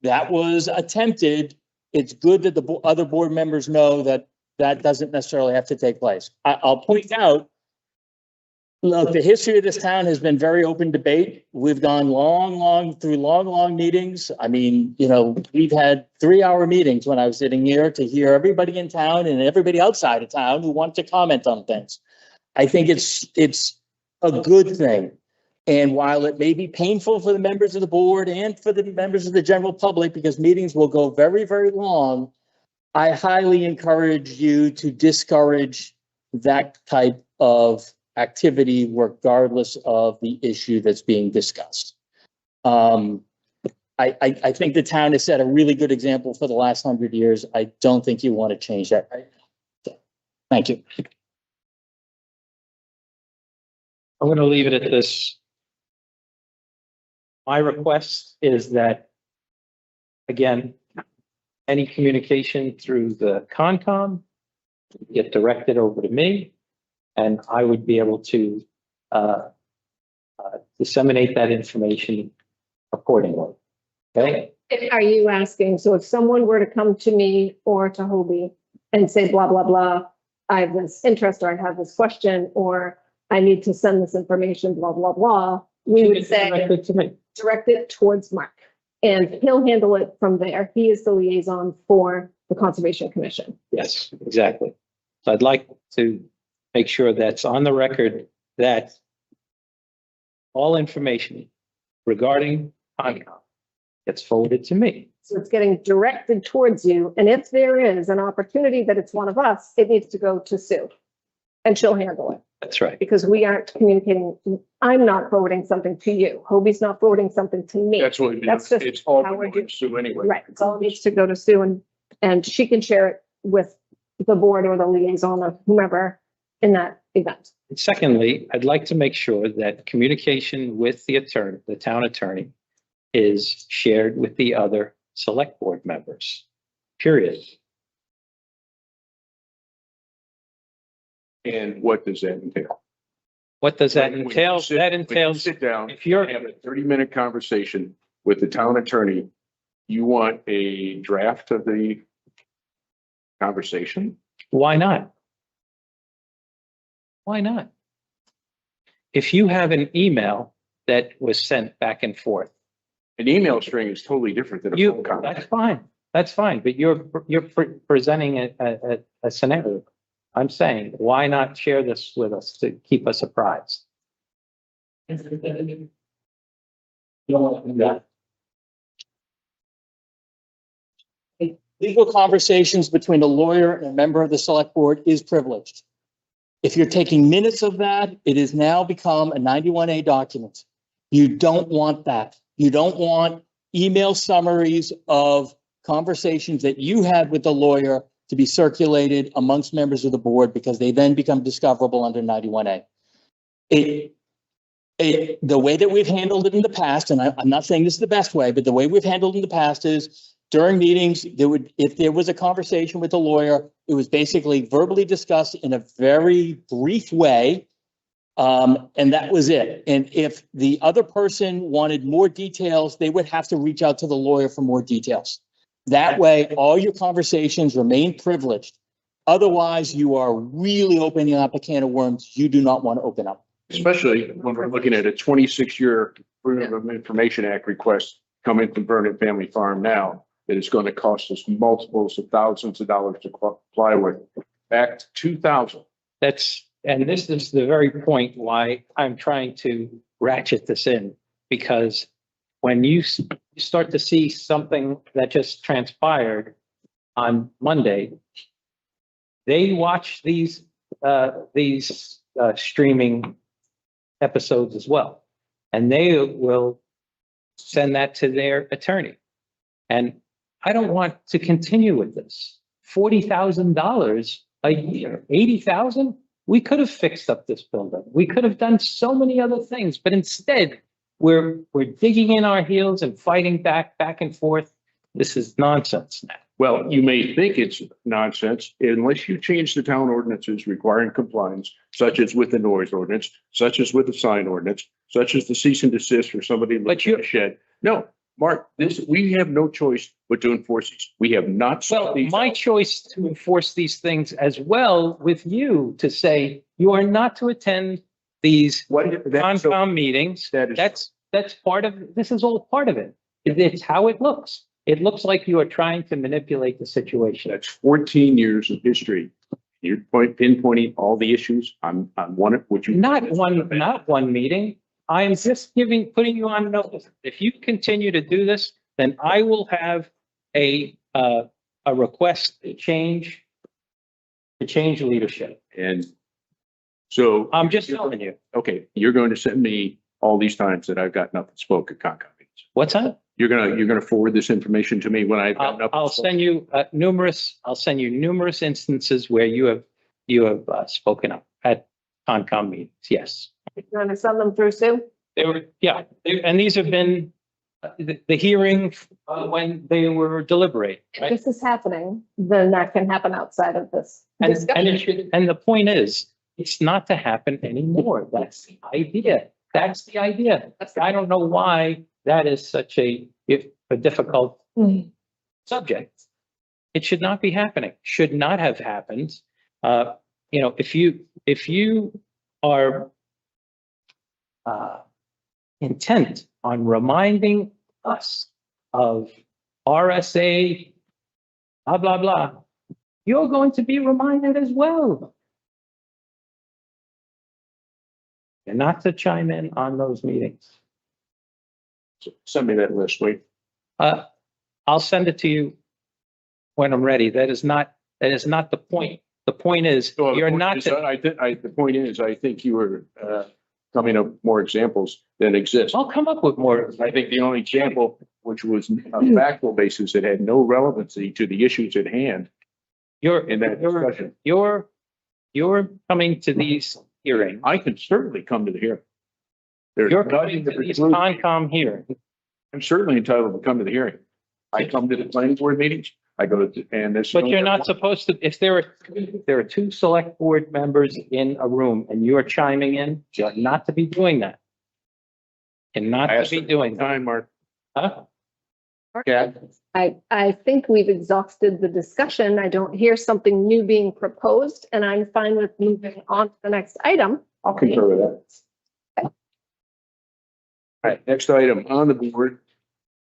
that was attempted, it's good that the other board members know that that doesn't necessarily have to take place. I'll point out, look, the history of this town has been very open debate. We've gone through long meetings. I mean, you know, we've had 3-hour meetings when I was sitting here to hear everybody in town and everybody outside of town who want to comment on things. I think it's a good thing. And while it may be painful for the members of the board and for the members of the general public, because meetings will go very, very long, I highly encourage you to discourage that type of activity regardless of the issue that's being discussed. I think the town has set a really good example for the last 100 years. I don't think you want to change that right now. So, thank you. I'm going to leave it at this. My request is that, again, any communication through the Concom get directed over to me, and I would be able to disseminate that information accordingly. Okay? Are you asking, so if someone were to come to me or to Hobie and say, blah, blah, blah, I have this interest, or I have this question, or I need to send this information, blah, blah, blah, we would say, Directed to me. direct it towards Mark, and he'll handle it from there. He is the liaison for the Conservation Commission. Yes, exactly. So I'd like to make sure that's on the record that all information regarding Concom gets forwarded to me. So it's getting directed towards you. And if there is an opportunity that it's one of us, it needs to go to Sue, and she'll handle it, That's right. because we aren't communicating. I'm not forwarding something to you. Hobie's not forwarding something to me. That's what, That's just it's all how we're going doing. to Sue anyway. Right. It's all needs to go to Sue, and she can share it with the board or the liaison or whomever in that event. And secondly, I'd like to make sure that communication with the attorney, the town attorney, is shared with the other select board members, period. And what does that entail? What does that When you entail? sit- That when you entails, sit down, if you're, have a 30-minute conversation with the town attorney, you want a draft of the conversation? why not? Why not? If you have an email that was sent back and forth, An email string is totally different than a you, phone call. that's fine, but you're presenting a scenario. I'm saying, why not share this with us to keep us apprised? Legal conversations between a lawyer and a member of the select board is privileged. If you're taking minutes of that, it has now become a 91A document. You don't want that. You don't want email summaries of conversations that you had with the lawyer to be circulated amongst members of the board, because they then become discoverable under 91A. The way that we've handled it in the past, and I'm not saying this is the best way, but the way we've handled it in the past is during meetings, if there was a conversation with a lawyer, it was basically verbally discussed in a very brief way. And that was it. And if the other person wanted more details, they would have to reach out to the lawyer for more details. That way, all your conversations remain privileged. Otherwise, you are really opening up a can of worms you do not want to open up. Especially when we're looking at a 26-year Freedom of Information Act request coming from Vernon Family Farm now, that is going to cost us multiples of thousands of dollars to comply with. Back to 2000. And this is the very point why I'm trying to ratchet this in, because when you start to see something that just transpired on Monday, they watch these streaming episodes as well, and they will send that to their attorney. And I don't want to continue with this. $40,000 a year, 80,000. We could have fixed up this building. We could have done so many other things, but instead we're digging in our heels and fighting back and forth. This is nonsense now. Well, you may think it's nonsense unless you change the town ordinances requiring compliance, such as with the noise ordinance, such as with the sign ordinance, such as the cease and desist for somebody But living in a shed. No, Mark, we have no choice but to enforce these. We have not. sought Well, these my out. choice to enforce these things as well with you to say you are not to attend these Concom meetings. That is. That's part of, this is all part of it. It's how it looks. It looks like you are trying to manipulate the situation. That's 14 years of history. You're pinpointing all the issues on one of which you. Not one meeting. I am just putting you on notice. If you continue to do this, then I will have a request to change leadership. And so. I'm just telling you. Okay, you're going to send me all these times that I've got nothing spoke at Concom meetings. What's that? You're gonna forward this information to me when I've got nothing. I'll send you numerous instances where you have spoken up at Concom meetings. Yes. You want to send them through, Sue? And these have been the hearing when they were deliberating, If right? this is happening, then that can happen outside of this discussion. And the point is, it's not to happen anymore. That's the idea. That's the idea. I don't know why that is such a difficult subject. It should not be happening, should not have happened. If you are intent on reminding us of RSA, blah, blah, blah, you're going to be reminded as well. And not to chime in on those meetings. Send me that list, wait. I'll send it to you when I'm ready. That is not the point. The point is, you're not. The point is, I think you were coming up with more examples than exist. I'll come up with more. I think the only example, which was a factual basis that had no relevancy to the issues at hand in that discussion. You're coming to these hearings. I can certainly come to the hearing. There's You're nothing coming to that these precludes- Concom hearings. I'm certainly entitled to come to the hearing. I come to the planning board meetings. I go to, and this. But you're not supposed to, if there are two select board members in a room and you're chiming in, you're not to be doing that. And not to be doing that. Time, Mark. Huh? Yeah. I think we've exhausted the discussion. I don't hear something new being proposed, and I'm fine with moving on to the next item. I'll concur with that. All right, next item on the board.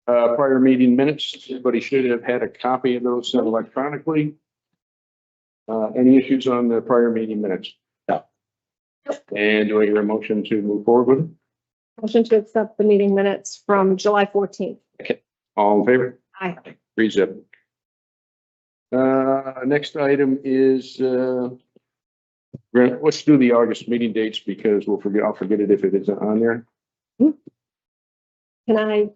Prior meeting minutes. Everybody should have had a copy of those sent electronically. Any issues on the prior meeting minutes? No. And do I hear a motion to move forward with it? Motion to accept the meeting minutes from July 14th. All in favor? Aye. 3-0. Next item is, let's do the August meeting dates because I'll forget it if it isn't on there. Can I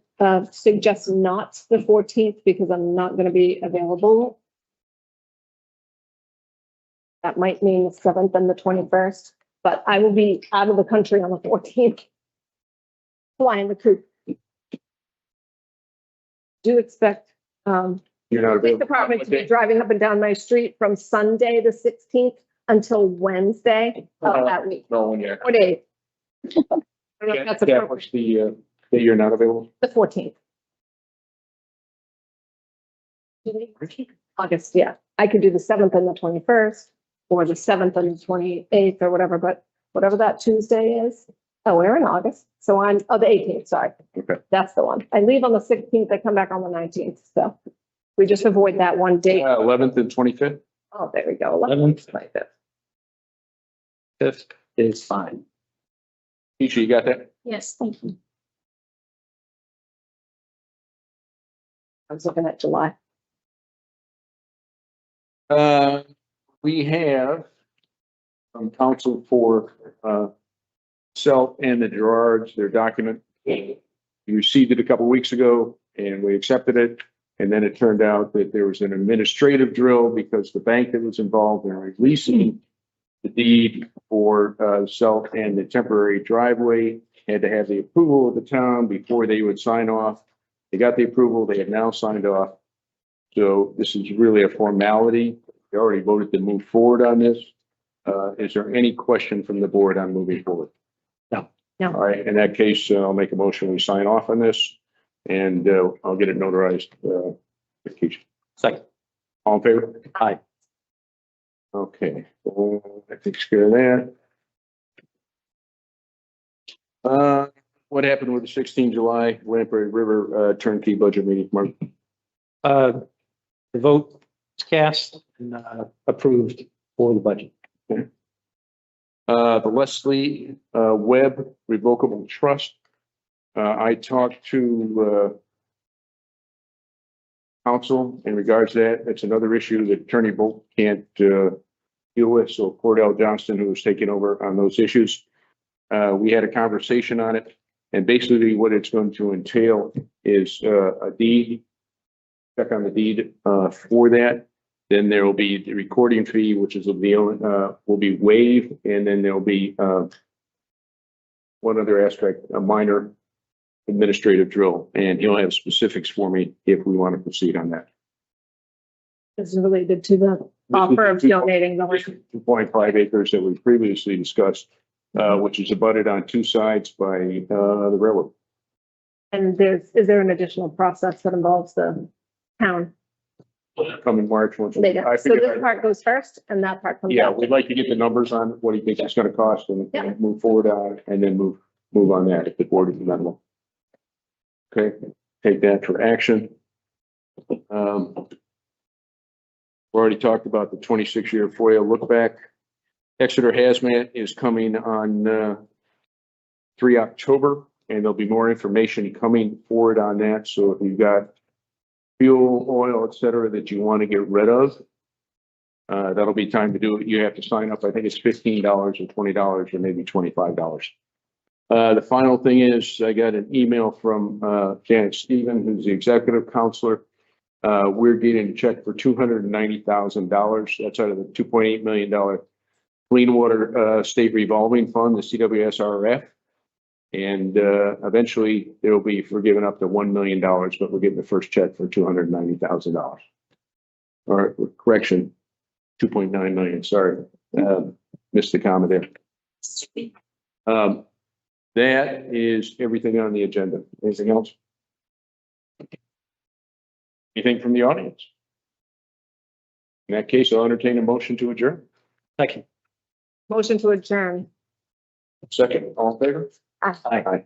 suggest not the 14th because I'm not going to be available? That might mean the 7th and the 21st, but I will be out of the country on the 14th. Flying the coop. Do expect You're not police available. department to be driving up and down my street from Sunday, the 16th until Wednesday of that week. No one yet. What day? I don't know if that's appropriate. What's the, that you're not available? The 14th. August, yeah. I could do the 7th and the 21st, or the 7th and the 28th or whatever, but whatever that Tuesday is. Oh, we're in August. So the 18th, sorry. Okay. That's the one. I leave on the 16th, I come back on the 19th, so we just avoid that one date. 11th and 25th? Oh, there we go. 11th. 25th. 5th is fine. Keisha, you got that? Yes, thank you. I was looking at July. We have counsel for, Self and the Gerards, their document. We received it a couple weeks ago and we accepted it. And then it turned out that there was an administrative drill because the bank that was involved in releasing the deed for, Self and the temporary driveway had to have the approval of the town before they would sign off. They got the approval. They have now signed off. So this is really a formality. We already voted to move forward on this. Is there any question from the board on moving forward? No. No. All right, in that case, I'll make a motion, we sign off on this and, I'll get it notarized, with Keisha. Second. All in favor? Aye. Okay, that takes care of that. What happened with the 16 July Lamprey River, turnkey budget meeting, Mark? The vote was cast and approved for the budget. The Leslie, Webb Revocable Trust. I talked to, council in regards to that. It's another issue that Attorney Bolt can't, deal with. So Cordell Johnston, who was taking over on those issues, we had a conversation on it. And basically what it's going to entail is, a deed, check on the deed, for that. Then there will be the recording fee, which is will be waived, and then there'll be one other aspect, a minor administrative drill, and he'll have specifics for me if we want to proceed on that. This is related to the offer of donating the land. 2.5 acres that we previously discussed, which is abutted on two sides by the railroad. And is there an additional process that involves the town Coming March. Once later? I So this figured, part goes first and that part comes yeah, after. we'd like to get the numbers on what he thinks it's going to cost and Yeah. move forward on, and then move on that if the board is amenable. Okay, take that for action. We already talked about the 26-year FOIA look back. Exeter Hazmat is coming on 3 October, and there'll be more information coming forward on that. So if you've got fuel, oil, et cetera, that you want to get rid of, that'll be time to do it. You have to sign up. I think it's $15 or $20 or maybe $25. The final thing is I got an email from Janet Stephen, who's the executive counselor. We're getting a check for $290,000. That's out of the $2.8 million Clean Water State Revolving Fund, the CWSRF. And eventually they'll be forgiven up to $1 million, but we're getting the first check for $290,000. Or correction, 2.9 million. Sorry, missed the comma there. That is everything on the agenda. Anything else? Anything from the audience? In that case, I'll entertain a motion to adjourn. Second. Motion to adjourn. Second, all in favor? Aye. Aye.